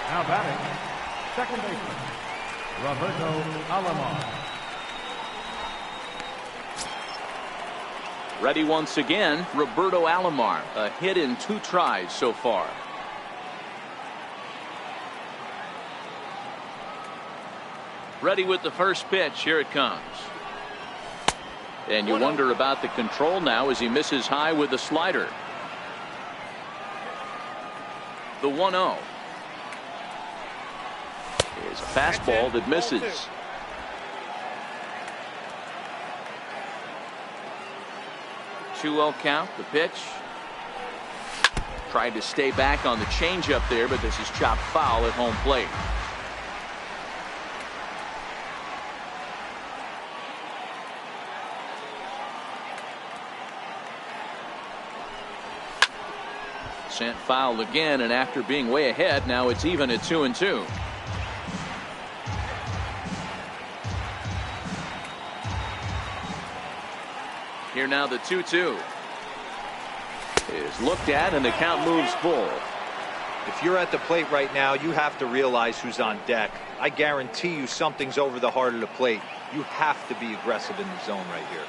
[SPEAKER 4] Now batting, second baseman, Roberto Alomar.
[SPEAKER 1] Ready once again, Roberto Alomar. A hit in 2 tries so far. Ready with the first pitch. Here it comes. And you wonder about the control now as he misses high with the slider. The 1-0 is a fastball that misses. 2-0 count. The pitch. Tried to stay back on the changeup there, but this is chopped foul at home plate. Sent foul again, and after being way ahead, now it's even at 2-2. Here now the 2-2 is looked at, and the count moves full.
[SPEAKER 3] If you're at the plate right now, you have to realize who's on deck. I guarantee you something's over the heart of the plate. You have to be aggressive in the zone right here.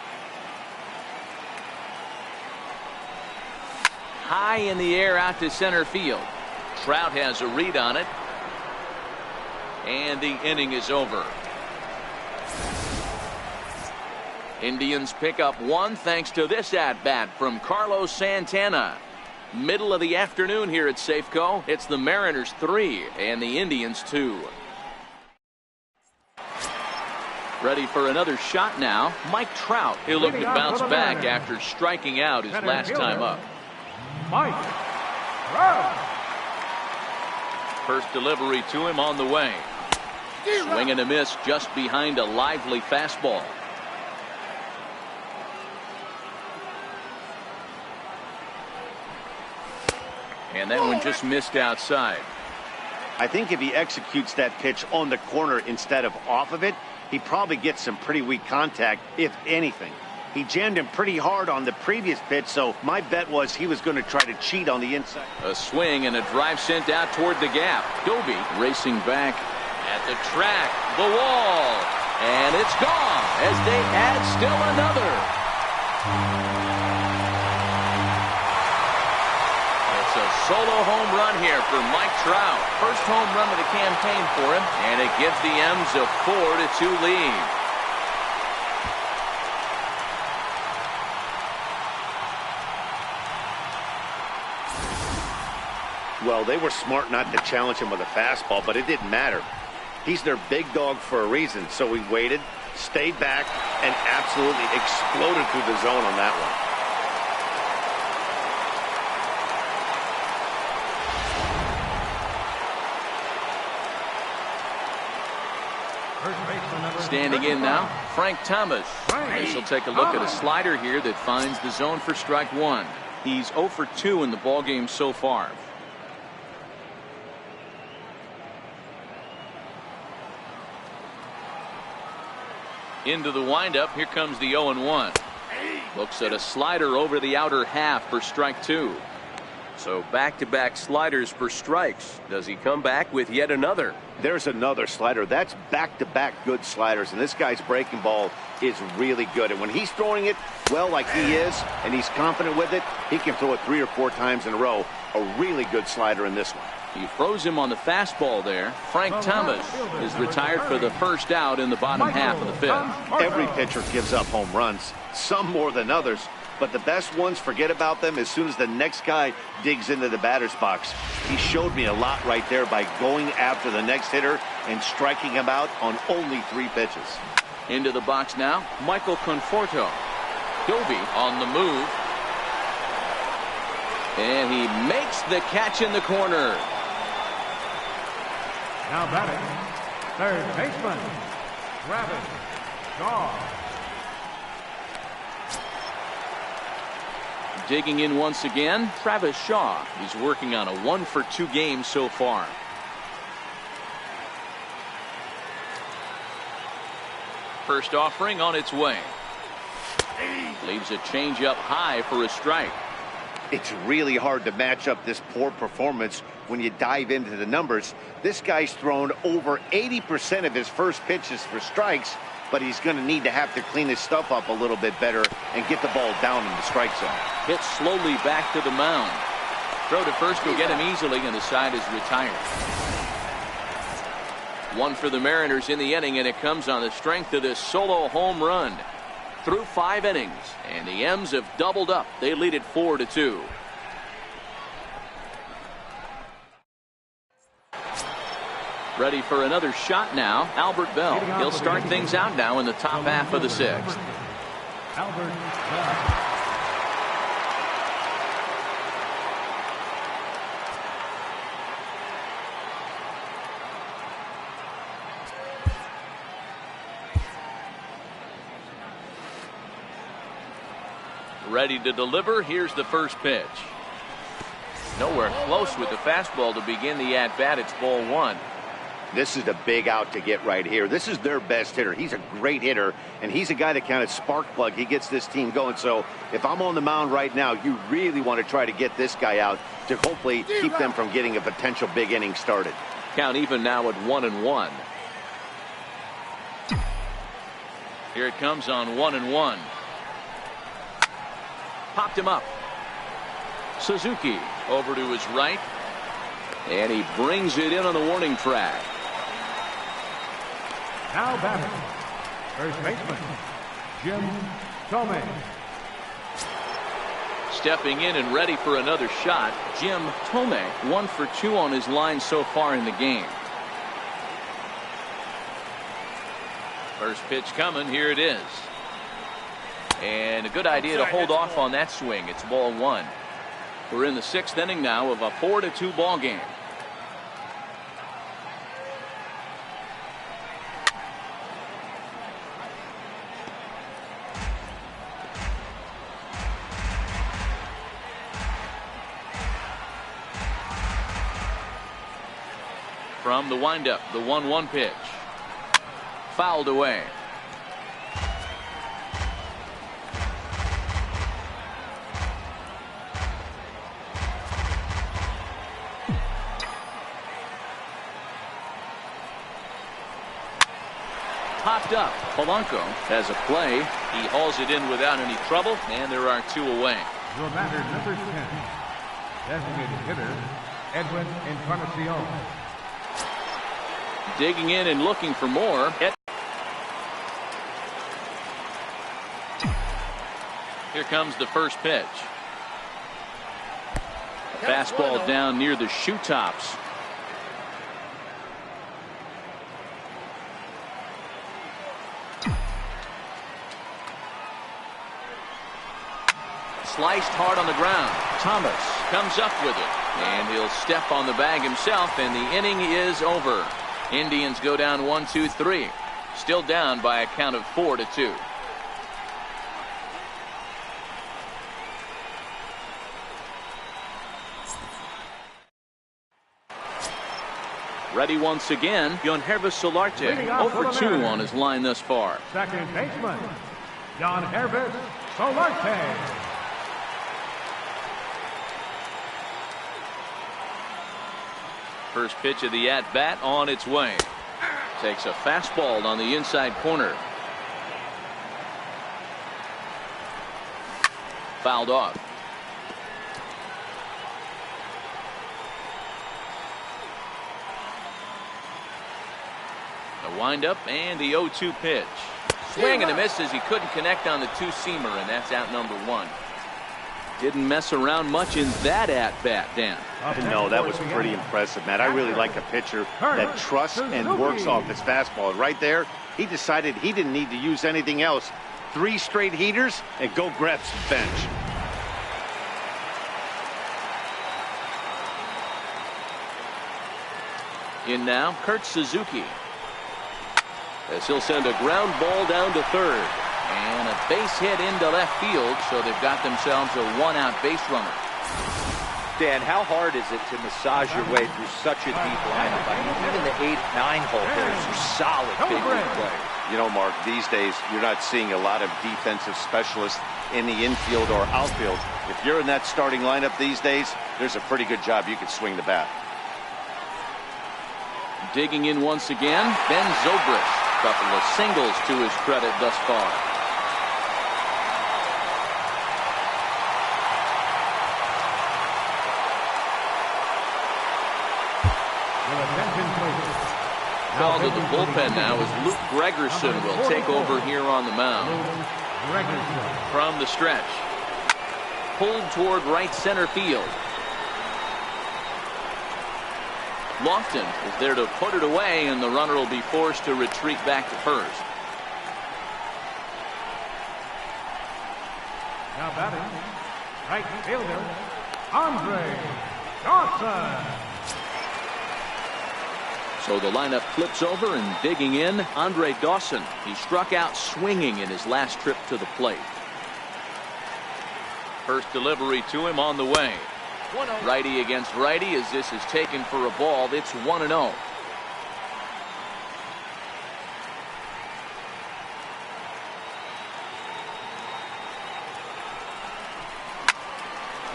[SPEAKER 1] High in the air out to center field. Trout has a read on it. And the inning is over. Indians pick up 1 thanks to this at-bat from Carlos Santana. Middle of the afternoon here at Safeco. It's the Mariners 3 and the Indians 2. Ready for another shot now. Mike Trout. He'll look to bounce back after striking out his last time up.
[SPEAKER 4] Mike Trout.
[SPEAKER 1] First delivery to him on the way. Swing and a miss just behind a lively fastball. And that one just missed outside.
[SPEAKER 2] I think if he executes that pitch on the corner instead of off of it, he probably gets some pretty weak contact, if anything. He jammed him pretty hard on the previous pitch, so my bet was he was going to try to cheat on the inside.
[SPEAKER 1] A swing and a drive sent out toward the gap. Doby racing back at the track, the wall, and it's gone as they add still another. It's a solo home run here for Mike Trout. First home run of the campaign for him, and it gives the M's a 4-2 lead.
[SPEAKER 2] Well, they were smart not to challenge him with a fastball, but it didn't matter. He's their big dog for a reason, so he waited, stayed back, and absolutely exploded through the zone on that
[SPEAKER 1] one. Standing in now, Frank Thomas. This will take a look at a slider here that finds the zone for strike one. He's 0 for 2 in the ballgame so far. Into the windup. Here comes the 0-1. Looks at a slider over the outer half for strike two. So back-to-back sliders for strikes. Does he come back with yet another?
[SPEAKER 2] There's another slider. That's back-to-back good sliders, and this guy's breaking ball is really good. And when he's throwing it well like he is, and he's confident with it, he can throw it 3 or 4 times in a row. A really good slider in this one.
[SPEAKER 1] He froze him on the fastball there. Frank Thomas is retired for the first out in the bottom half of the fifth.
[SPEAKER 2] Every pitcher gives up home runs, some more than others, but the best ones forget about them as soon as the next guy digs into the batter's box. He showed me a lot right there by going after the next hitter and striking him out on only 3 pitches.
[SPEAKER 1] Into the box now, Michael Conforto. Doby on the move. And he makes the catch in the corner.
[SPEAKER 4] Now batting, third baseman, Travis Shaw.
[SPEAKER 1] Digging in once again, Travis Shaw. He's working on a 1 for 2 game so far. First offering on its way. Leaves a changeup high for a strike.
[SPEAKER 2] It's really hard to match up this poor performance when you dive into the numbers. This guy's thrown over 80% of his first pitches for strikes, but he's going to need to have to clean his stuff up a little bit better and get the ball down in the strike zone.
[SPEAKER 1] Hit slowly back to the mound. Throw to first will get him easily, and the side is retired. 1 for the Mariners in the inning, and it comes on the strength of this solo home run. Through 5 innings, and the M's have doubled up. They lead it 4-2. Ready for another shot now, Albert Bell. He'll start things out now in the top half of the 6th.
[SPEAKER 4] Albert Bell.
[SPEAKER 1] Ready to deliver. Here's the first pitch. Nowhere close with the fastball to begin the at-bat. It's ball 1.
[SPEAKER 2] This is a big out to get right here. This is their best hitter. He's a great hitter, and he's a guy that kind of spark plug. He gets this team going. So if I'm on the mound right now, you really want to try to get this guy out to hopefully keep them from getting a potential big inning started.
[SPEAKER 1] Count even now at 1-1. Here it comes on 1-1. Popped him up. Suzuki over to his right, and he brings it in on the warning track.
[SPEAKER 4] Now batting, first baseman, Jim Thome.
[SPEAKER 1] Stepping in and ready for another shot, Jim Thome, 1 for 2 on his line so far in the game. First pitch coming. Here it is. And a good idea to hold off on that swing. It's ball 1. We're in the 6th inning now of a 4-2 ball game. From the windup, the 1-1 pitch. Fouled away. Popped up. Polanco has a play. He hauls it in without any trouble, and there are 2 away.
[SPEAKER 4] Your batter, number 10. Designated hitter, Edwin Encarnacion.
[SPEAKER 1] Digging in and looking for more. Here comes the first pitch. A fastball down near the shoe tops. Sliced hard on the ground. Thomas comes up with it, and he'll step on the bag himself, and the inning is over. Indians go down 1-2-3. Still down by a count of 4-2. Ready once again, Hervé Solarte, 0-for-2 on his line thus far.
[SPEAKER 4] Second baseman, Hervé Solarte.
[SPEAKER 1] First pitch of the at-bat on its way. Takes a fastball on the inside corner. Fouled off. The windup and the 0-2 pitch. Swing and a miss as he couldn't connect on the 2-seamer, and that's out number 1. Didn't mess around much in that at-bat, Dan.
[SPEAKER 2] No, that was pretty impressive, Matt. I really like a pitcher that trusts and works off his fastball. Right there, he decided he didn't need to use anything else. 3 straight heaters and go grab some bench.
[SPEAKER 1] In now, Kurt Suzuki. As he'll send a ground ball down to third. And a base hit into left field, so they've got themselves a 1-out base runner.
[SPEAKER 3] Dan, how hard is it to massage your way through such a deep lineup? I mean, even the 8-9 hole hitters are solid big league players.
[SPEAKER 2] You know, Mark, these days you're not seeing a lot of defensive specialists in the infield or outfield. If you're in that starting lineup these days, there's a pretty good job you can swing the bat.
[SPEAKER 1] Digging in once again, Ben Zobrist. Couple of singles to his credit thus far. Called to the bullpen now as Luke Gregerson will take over here on the mound. From the stretch. Pulled toward right center field. Lofton is there to put it away, and the runner will be forced to retreat back to first.
[SPEAKER 4] Now batting, right fielder, Andre Dawson.
[SPEAKER 1] So the lineup flips over, and digging in, Andre Dawson. He struck out swinging in his last trip to the plate. First delivery to him on the way. Righty against righty as this is taken for a ball. It's 1-0.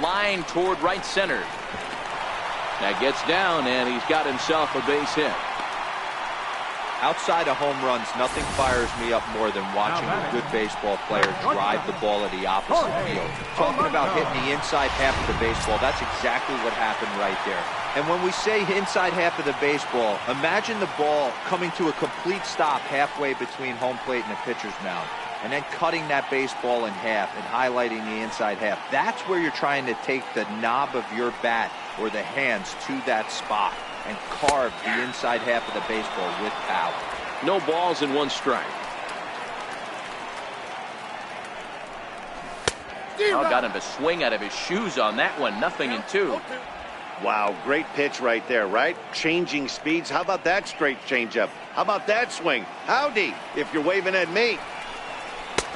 [SPEAKER 1] Line toward right center. That gets down, and he's got himself a base hit.
[SPEAKER 3] Outside of home runs, nothing fires me up more than watching a good baseball player drive the ball at the opposite field. Talking about hitting the inside half of the baseball, that's exactly what happened right there. And when we say inside half of the baseball, imagine the ball coming to a complete stop halfway between home plate and the pitcher's mound, and then cutting that baseball in half and highlighting the inside half. That's where you're trying to take the knob of your bat or the hands to that spot and carve the inside half of the baseball with power.
[SPEAKER 1] No balls and 1 strike. Oh, got him to swing out of his shoes on that one. 0-2.
[SPEAKER 2] Wow, great pitch right there, right? Changing speeds. How about that straight changeup? How about that swing? Howdy, if you're waving at me.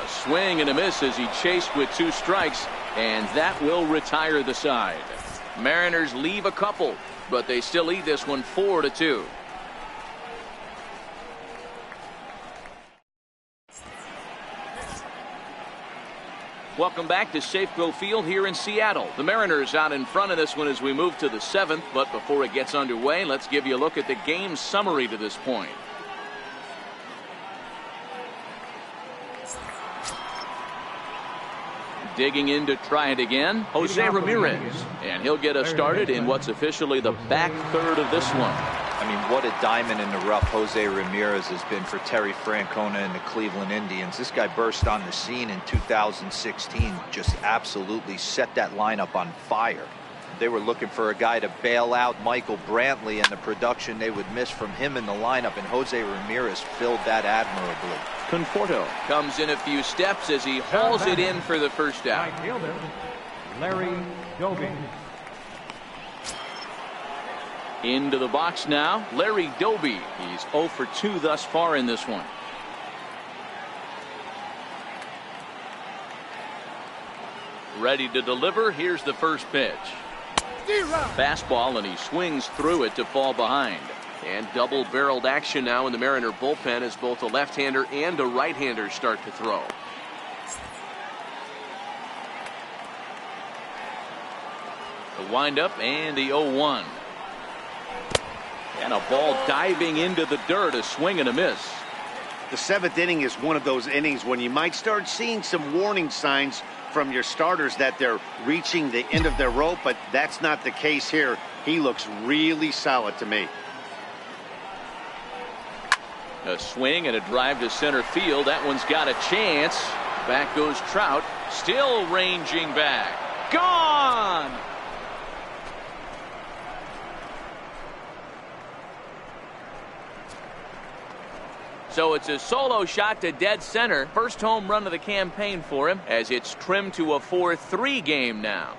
[SPEAKER 1] A swing and a miss as he chased with 2 strikes, and that will retire the side. Mariners leave a couple, but they still lead this one 4-2. Welcome back to Safeco Field here in Seattle. The Mariners out in front of this one as we move to the 7th. But before it gets underway, let's give you a look at the game summary to this point. Digging in to try it again, Jose Ramirez. And he'll get us started in what's officially the back third of this one.
[SPEAKER 3] I mean, what a diamond in the rough Jose Ramirez has been for Terry Francona and the Cleveland Indians. This guy burst on the scene in 2016, just absolutely set that lineup on fire. They were looking for a guy to bail out Michael Brantley and the production they would miss from him in the lineup, and Jose Ramirez filled that admirably.
[SPEAKER 1] Conforto comes in a few steps as he hauls it in for the first out.
[SPEAKER 4] Right fielder, Larry Doby.
[SPEAKER 1] Into the box now, Larry Doby. He's 0 for 2 thus far in this one. Ready to deliver. Here's the first pitch. Fastball, and he swings through it to fall behind. And double-barreled action now in the Mariner bullpen as both a left-hander and a right-hander start to throw. The windup and the 0-1. And a ball diving into the dirt, a swing and a miss.
[SPEAKER 2] The 7th inning is one of those innings when you might start seeing some warning signs from your starters that they're reaching the end of their rope, but that's not the case here. He looks really solid to me.
[SPEAKER 1] A swing and a drive to center field. That one's got a chance. Back goes Trout, still ranging back. Gone! So it's a solo shot to dead center. First home run of the campaign for him as it's trimmed to a 4-3 game now.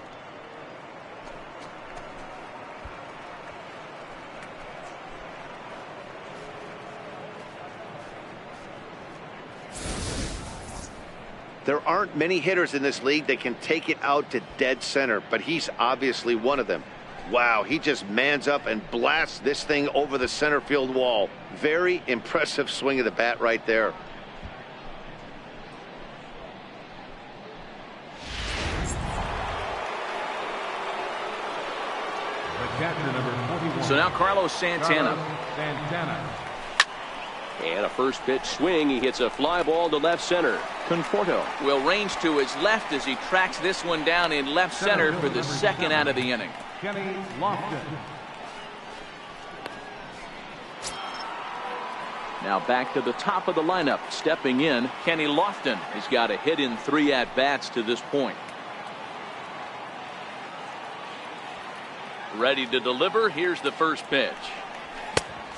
[SPEAKER 2] There aren't many hitters in this league that can take it out to dead center, but he's obviously one of them. Wow, he just mans up and blasts this thing over the center field wall. Very impressive swing of the bat right there.
[SPEAKER 1] So now Carlos Santana. And a first pitch swing. He hits a fly ball to left center. Conforto will range to his left as he tracks this one down in left center for the second out of the inning.
[SPEAKER 4] Kenny Lofton.
[SPEAKER 1] Now back to the top of the lineup. Stepping in, Kenny Lofton has got a hit in 3 at-bats to this point. Ready to deliver. Here's the first pitch.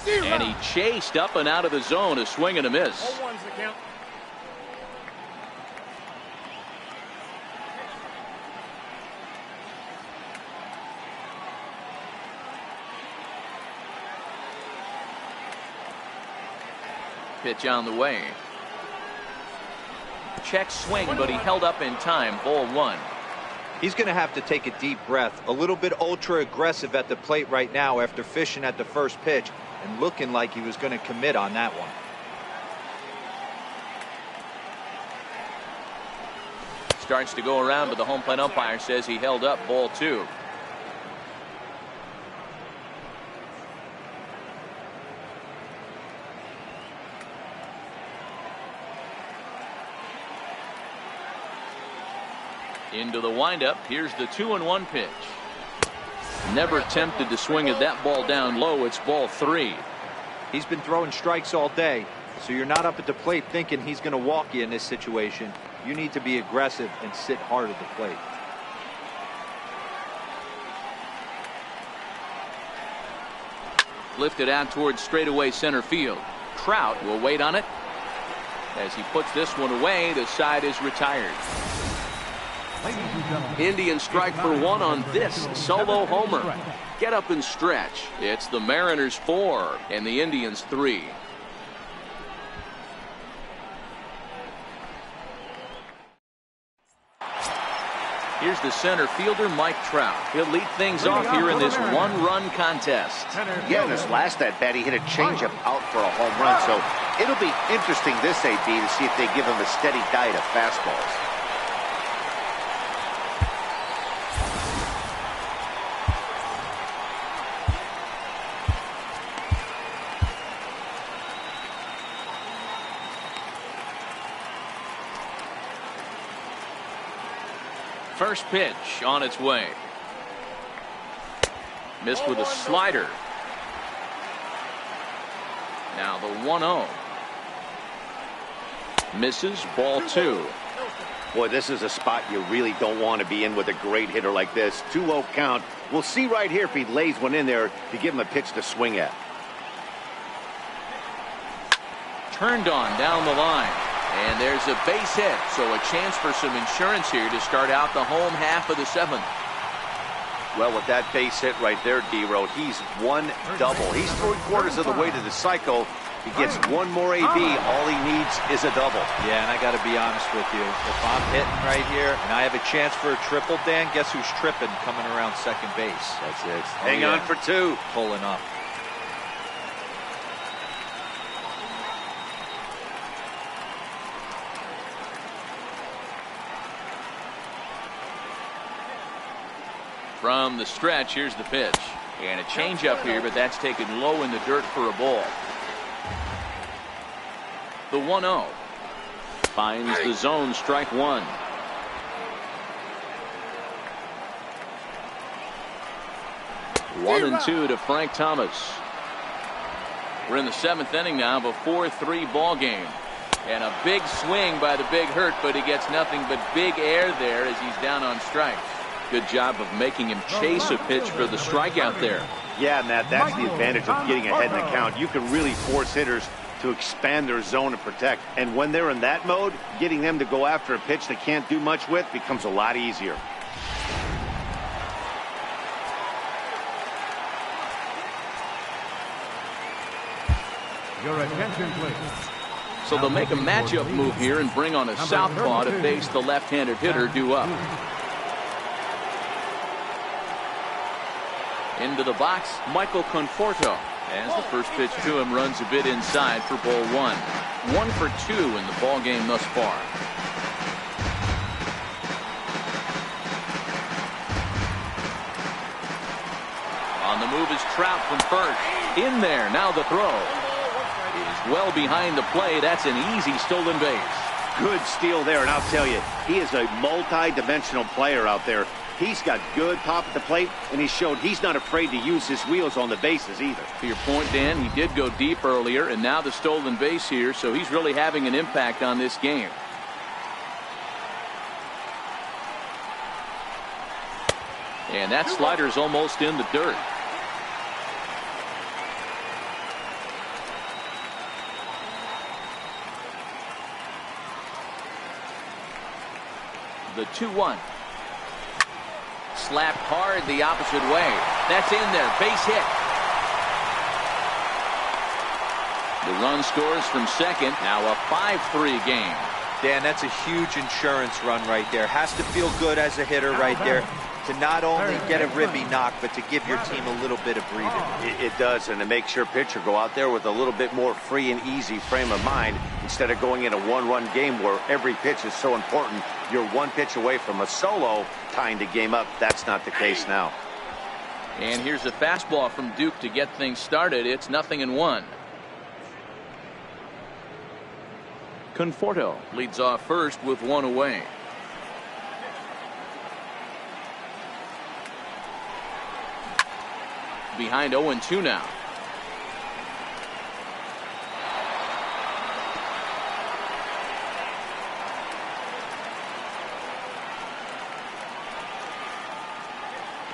[SPEAKER 1] And he chased up and out of the zone. A swing and a miss.
[SPEAKER 5] 0-1's the count.
[SPEAKER 1] Pitch on the way. Check swing, but he held up in time. Ball 1.
[SPEAKER 3] He's going to have to take a deep breath. A little bit ultra aggressive at the plate right now after fishing at the first pitch and looking like he was going to commit on that one.
[SPEAKER 1] Starts to go around, but the home plate umpire says he held up. Ball 2. Into the windup. Here's the 2-1 pitch. Never tempted to swing at that ball down low. It's ball 3.
[SPEAKER 3] He's been throwing strikes all day, so you're not up at the plate thinking he's going to walk you in this situation. You need to be aggressive and sit hard at the plate.
[SPEAKER 1] Lifted out towards straightaway center field. Trout will wait on it. As he puts this one away, the side is retired. Indians strike for 1 on this solo homer. Get up and stretch. It's the Mariners 4 and the Indians 3. Here's the center fielder, Mike Trout. He'll lead things off here in this one-run contest.
[SPEAKER 2] Yeah, in his last at-bat, he hit a changeup out for a home run. So it'll be interesting this AB to see if they give him a steady diet of fastballs.
[SPEAKER 1] First pitch on its way. Missed with a slider. Now the 1-0. Misses, ball 2.
[SPEAKER 2] Boy, this is a spot you really don't want to be in with a great hitter like this. 2-0 count. We'll see right here if he lays one in there to give him a pitch to swing at.
[SPEAKER 1] Turned on down the line. And there's a base hit, so a chance for some insurance here to start out the home half of the 7th.
[SPEAKER 2] Well, with that base hit right there, D-Row, he's one double. He's 3/4 of the way to the cycle. He gets one more AB. All he needs is a double.
[SPEAKER 3] Yeah, and I got to be honest with you. If I'm hitting right here and I have a chance for a triple, Dan, guess who's tripping coming around second base?
[SPEAKER 2] That's it. Hang on for 2.
[SPEAKER 3] Pulling up.
[SPEAKER 1] From the stretch, here's the pitch. And a changeup here, but that's taken low in the dirt for a ball. The 1-0. Finds the zone, strike 1. One and 2 to Frank Thomas. We're in the 7th inning now of a 4-3 ball game. And a big swing by the Big Hurt, but he gets nothing but big air there as he's down on strikes. Good job of making him chase a pitch for the strikeout there.
[SPEAKER 2] Yeah, Matt, that's the advantage of getting ahead in the count. You can really force hitters to expand their zone and protect. And when they're in that mode, getting them to go after a pitch they can't do much with becomes a lot easier.
[SPEAKER 4] Your attention, please.
[SPEAKER 1] So they'll make a matchup move here and bring on a southpaw to face the left-handed hitter due up. Into the box, Michael Conforto. As the first pitch to him runs a bit inside for ball 1. 1 for 2 in the ball game thus far. On the move is Trout from first. In there, now the throw. Is well behind the play. That's an easy stolen base.
[SPEAKER 2] Good steal there, and I'll tell you, he is a multi-dimensional player out there. He's got good pop at the plate, and he showed he's not afraid to use his wheels on the bases either.
[SPEAKER 1] To your point, Dan, he did go deep earlier, and now the stolen base here, so he's really having an impact on this game. And that slider's almost in the dirt. The 2-1. Slapped hard the opposite way. That's in there. Base hit. The run scores from second. Now a 5-3 game.
[SPEAKER 3] Dan, that's a huge insurance run right there. Has to feel good as a hitter right there to not only get a ribby knock, but to give your team a little bit of breathing.
[SPEAKER 2] It does, and to make sure pitcher go out there with a little bit more free and easy frame of mind instead of going in a one-run game where every pitch is so important. You're one pitch away from a solo tying the game up. That's not the case now.
[SPEAKER 1] And here's a fastball from Duke to get things started. It's 0-1. Conforto leads off first with 1 away. Behind 0-2 now.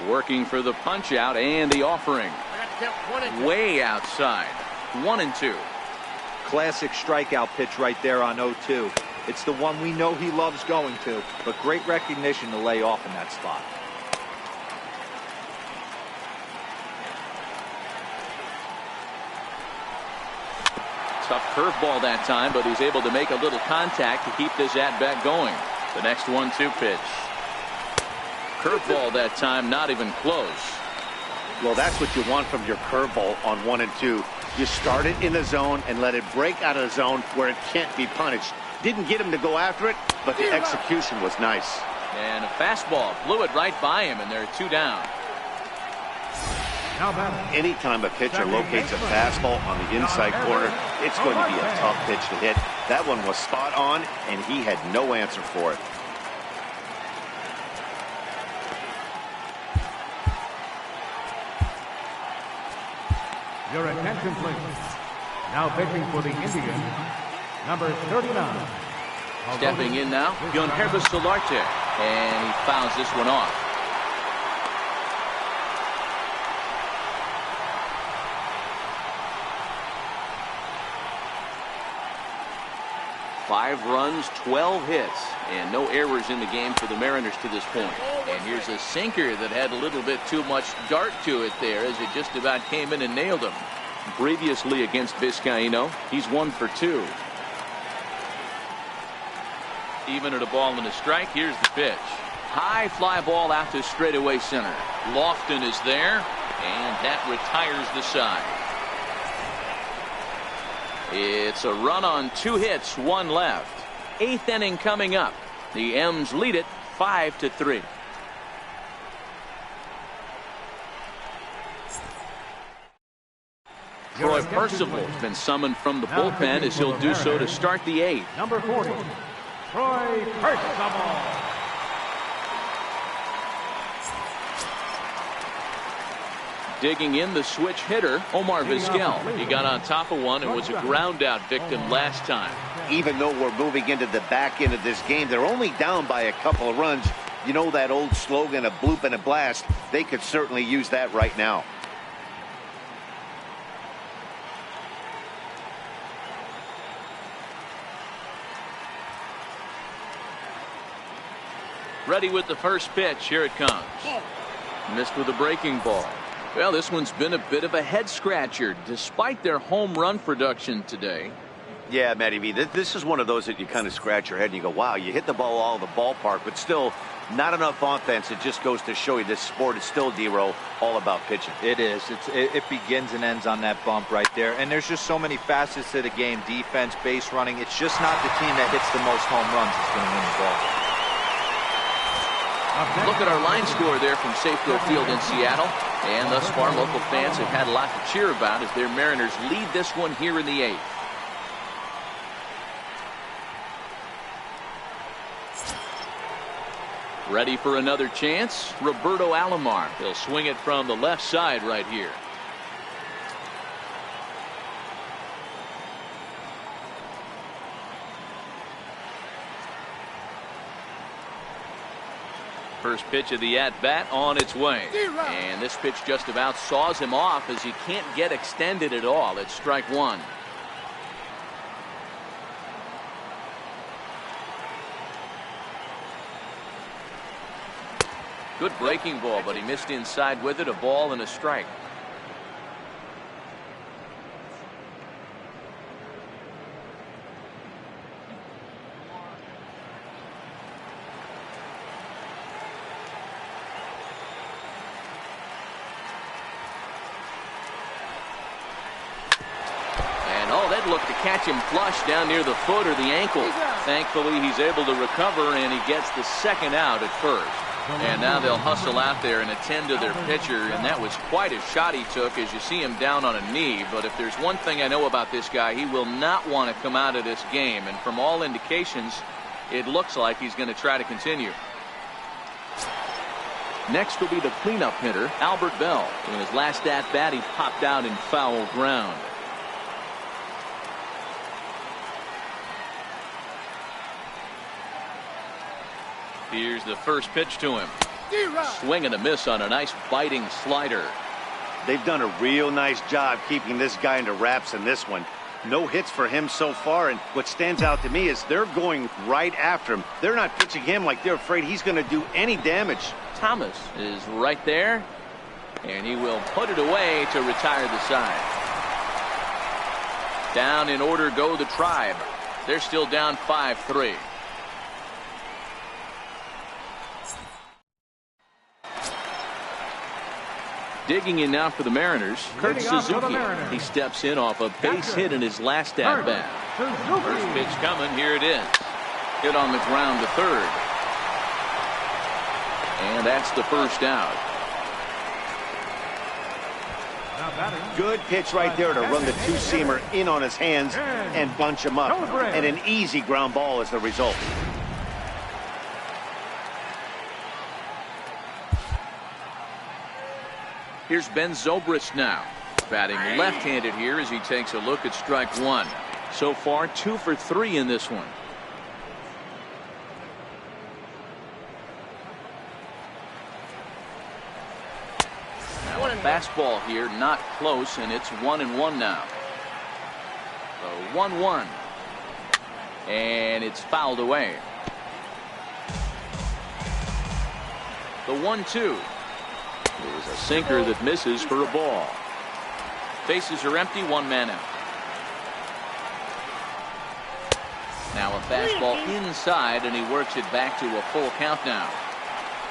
[SPEAKER 1] Working for the punch out and the offering. Way outside. 1-2.
[SPEAKER 3] Classic strikeout pitch right there on 0-2. It's the one we know he loves going to, but great recognition to lay off in that spot.
[SPEAKER 1] Tough curveball that time, but he's able to make a little contact to keep this at-bat going. The next 1-2 pitch. Curveball that time, not even close.
[SPEAKER 2] Well, that's what you want from your curveball on 1 and 2. You start it in the zone and let it break out of the zone where it can't be punished. Didn't get him to go after it, but the execution was nice.
[SPEAKER 1] And a fastball blew it right by him, and there are 2 down.
[SPEAKER 2] Anytime a pitcher locates a fastball on the inside corner, it's going to be a tough pitch to hit. That one was spot on, and he had no answer for it.
[SPEAKER 4] Your attention, please. Now pitching for the Indians, number 39.
[SPEAKER 1] Stepping in now, Guilherme Solarte, and he fouls this one off. Five runs, 12 hits, and no errors in the game for the Mariners to this point. And here's a sinker that had a little bit too much dart to it there as it just about came in and nailed him. Previously against Vizcaíno, he's 1 for 2. Even at a ball and a strike, here's the pitch. High fly ball out to straightaway center. Lofton is there, and that retires the side. It's a run on 2 hits, 1 left. 8th inning coming up. The M's lead it 5-3. Troy Percival has been summoned from the bullpen as he'll do so to start the 8th.
[SPEAKER 4] Number 40, Troy Percival.
[SPEAKER 1] Digging in, the switch hitter, Omar Vizquel. He got on top of one and was a ground out victim last time.
[SPEAKER 2] Even though we're moving into the back end of this game, they're only down by a couple of runs. You know that old slogan, a bloop and a blast? They could certainly use that right now.
[SPEAKER 1] Ready with the first pitch. Here it comes. Missed with a breaking ball. Well, this one's been a bit of a head scratcher despite their home run production today.
[SPEAKER 2] Yeah, Matty V, this is one of those that you kind of scratch your head and you go, wow, you hit the ball all the ballpark, but still not enough offense. It just goes to show you this sport is still, D-Row, all about pitching.
[SPEAKER 3] It is. It begins and ends on that bump right there. And there's just so many facets to the game. Defense, base running. It's just not the team that hits the most home runs that's going to win the ball.
[SPEAKER 1] Look at our line score there from Safeco Field in Seattle. And thus far, local fans have had a lot to cheer about as their Mariners lead this one here in the 8th. Ready for another chance? Roberto Alomar. He'll swing it from the left side right here. First pitch of the at-bat on its way. And this pitch just about saws him off as he can't get extended at all. It's strike 1. Good breaking ball, but he missed inside with it. A ball and a strike. Look to catch him flush down near the foot or the ankle. Thankfully, he's able to recover, and he gets the second out at first. And now they'll hustle out there and attend to their pitcher, and that was quite a shot he took as you see him down on a knee. But if there's one thing I know about this guy, he will not want to come out of this game. And from all indications, it looks like he's going to try to continue. Next will be the cleanup hitter, Albert Bell. In his last at-bat, he popped out in foul ground. Here's the first pitch to him. Swing and a miss on a nice biting slider.
[SPEAKER 2] They've done a real nice job keeping this guy into wraps in this one. No hits for him so far, and what stands out to me is they're going right after him. They're not pitching him like they're afraid he's going to do any damage.
[SPEAKER 1] Thomas is right there, and he will put it away to retire the side. Down in order go the Tribe. They're still down 5-3. Digging in now for the Mariners, Kurt Suzuki. He steps in off a base hit in his last at-bat. First pitch coming. Here it is. Hit on the ground to third. And that's the first out.
[SPEAKER 2] Good pitch right there to run the two-seamer in on his hands and bunch him up. And an easy ground ball as the result.
[SPEAKER 1] Here's Ben Zobrist now. Batting left-handed here as he takes a look at strike one. So far 2 for 3 in this one. Now a fastball here, not close, and it's 1-1 now. So 1-1. And it's fouled away. The 1-2. It was a sinker that misses for a ball. Bases are empty, 1 man out. Now a fastball inside, and he works it back to a full count now.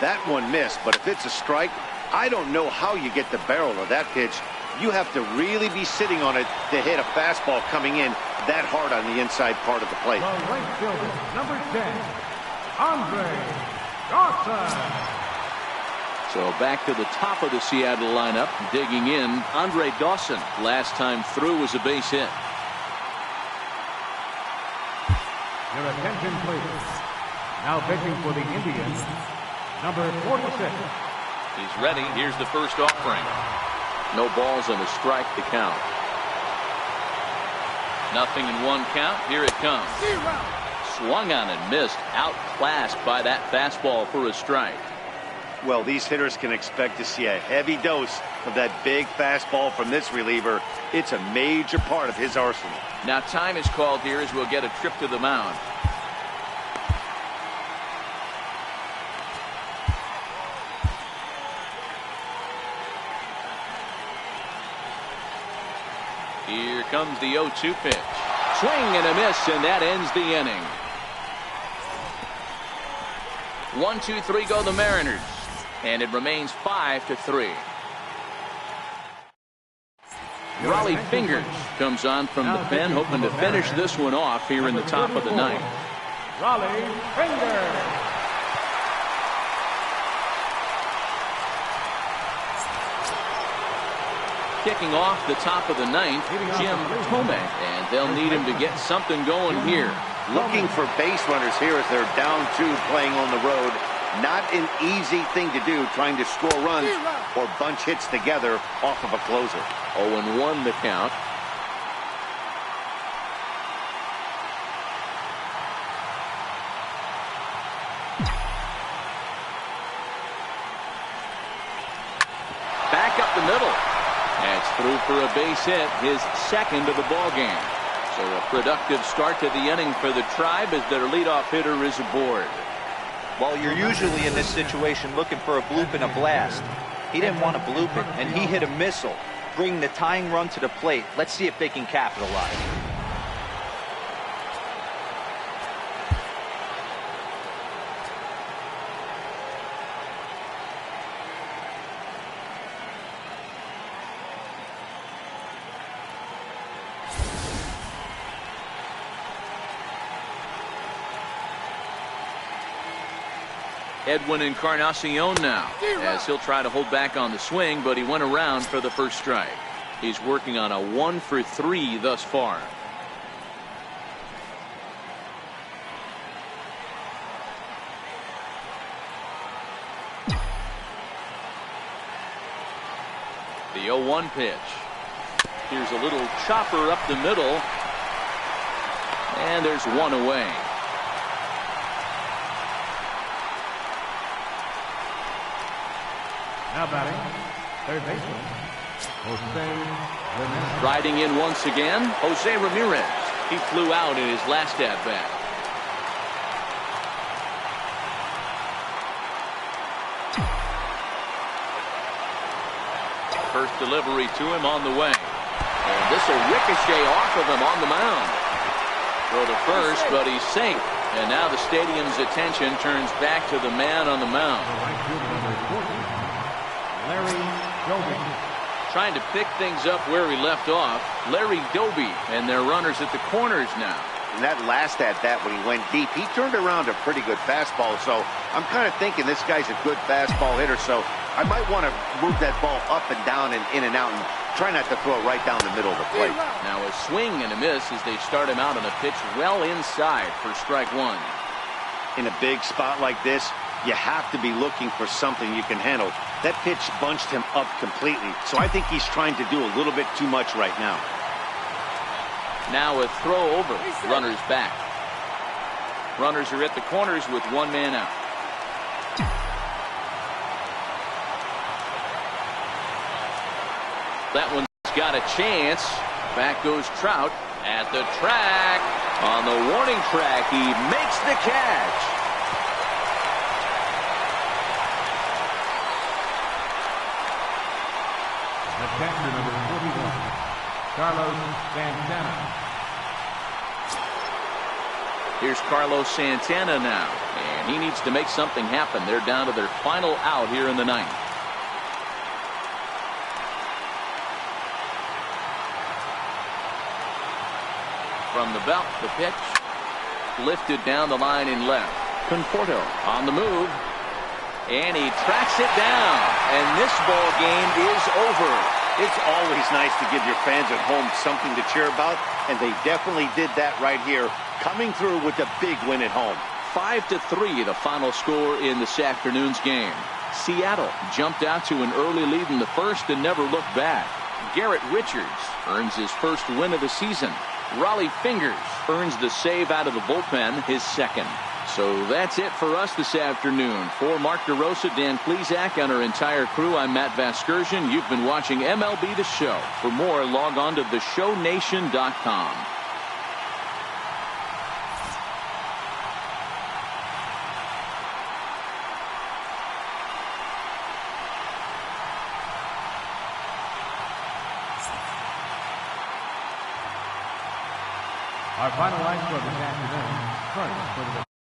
[SPEAKER 2] That one missed, but if it's a strike, I don't know how you get the barrel of that pitch. You have to really be sitting on it to hit a fastball coming in that hard on the inside part of the plate.
[SPEAKER 4] The right fielder, number 10, Andre Dawson.
[SPEAKER 1] So back to the top of the Seattle lineup, digging in, Andre Dawson. Last time through was a base hit.
[SPEAKER 4] Your attention, please. Now pitching for the Indians, number 46.
[SPEAKER 1] He's ready. Here's the first offering. No balls and a strike to count. Nothing in 1 count. Here it comes. Swung on and missed. Outclassed by that fastball for a strike.
[SPEAKER 2] Well, these hitters can expect to see a heavy dose of that big fastball from this reliever. It's a major part of his arsenal.
[SPEAKER 1] Now time is called here as we'll get a trip to the mound. Here comes the 0-2 pitch. Swing and a miss, and that ends the inning. 1-2-3 go the Mariners, and it remains 5-3. Raleigh Fingers comes on from the pen, hoping to finish this one off here in the top of the 9th.
[SPEAKER 4] Raleigh Fingers.
[SPEAKER 1] Kicking off the top of the 9th, Jim Thome, and they'll need him to get something going here.
[SPEAKER 2] Looking for base runners here as they're down 2 playing on the road. Not an easy thing to do, trying to score runs or bunch hits together off of a closer.
[SPEAKER 1] 0-1 the count. Back up the middle. That's through for a base hit, his second of the ball game. So a productive start to the inning for the Tribe as their leadoff hitter is aboard.
[SPEAKER 3] Well, you're usually in this situation looking for a bloop and a blast. He didn't want a bloop it, and he hit a missile, bringing the tying run to the plate. Let's see if they can capitalize.
[SPEAKER 1] Edwin Encarnacion now, as he'll try to hold back on the swing, but he went around for the first strike. He's working on a 1 for 3 thus far. The 0-1 pitch. Here's a little chopper up the middle, and there's one away.
[SPEAKER 4] Now batting, third baseman, Jose Ramirez.
[SPEAKER 1] Riding in once again, Jose Ramirez. He flew out in his last at-bat. First delivery to him on the way. And this will ricochet off of him on the mound. Throw to first, but he's safe. And now the stadium's attention turns back to the man on the mound.
[SPEAKER 4] The right fielder, number 14, Larry Doby.
[SPEAKER 1] Trying to pick things up where he left off, Larry Doby, and their runners at the corners now.
[SPEAKER 2] And that last at-bat when he went deep, he turned around a pretty good fastball. So I'm kind of thinking this guy's a good fastball hitter. So I might want to move that ball up and down and in and out and try not to throw it right down the middle of the plate.
[SPEAKER 1] Now a swing and a miss as they start him out on a pitch well inside for strike 1.
[SPEAKER 2] In a big spot like this, you have to be looking for something you can handle. That pitch bunched him up completely, so I think he's trying to do a little bit too much right now.
[SPEAKER 1] Now a throw over, runners back. Runners are at the corners with one man out. That one's got a chance. Back goes Trout at the track. On the warning track, he makes the catch.
[SPEAKER 4] The catcher, number 41, Carlos Santana.
[SPEAKER 1] Here's Carlos Santana now, and he needs to make something happen. They're down to their final out here in the ninth. From the belt, the pitch lifted down the line in left. Conforto on the move, and he tracks it down, and this ball game is over.
[SPEAKER 2] It's always nice to give your fans at home something to cheer about, and they definitely did that right here, coming through with a big win at home.
[SPEAKER 1] 5-3, the final score in this afternoon's game. Seattle jumped out to an early lead in the first and never looked back. Garrett Richards earns his first win of the season. Raleigh Fingers earns the save out of the bullpen, his second. So that's it for us this afternoon. For Mark DeRosa, Dan Plesac, and our entire crew, I'm Matt Vasgersian. You've been watching MLB The Show. For more, log on to theshownation.com.
[SPEAKER 4] Our final line score this afternoon, first for the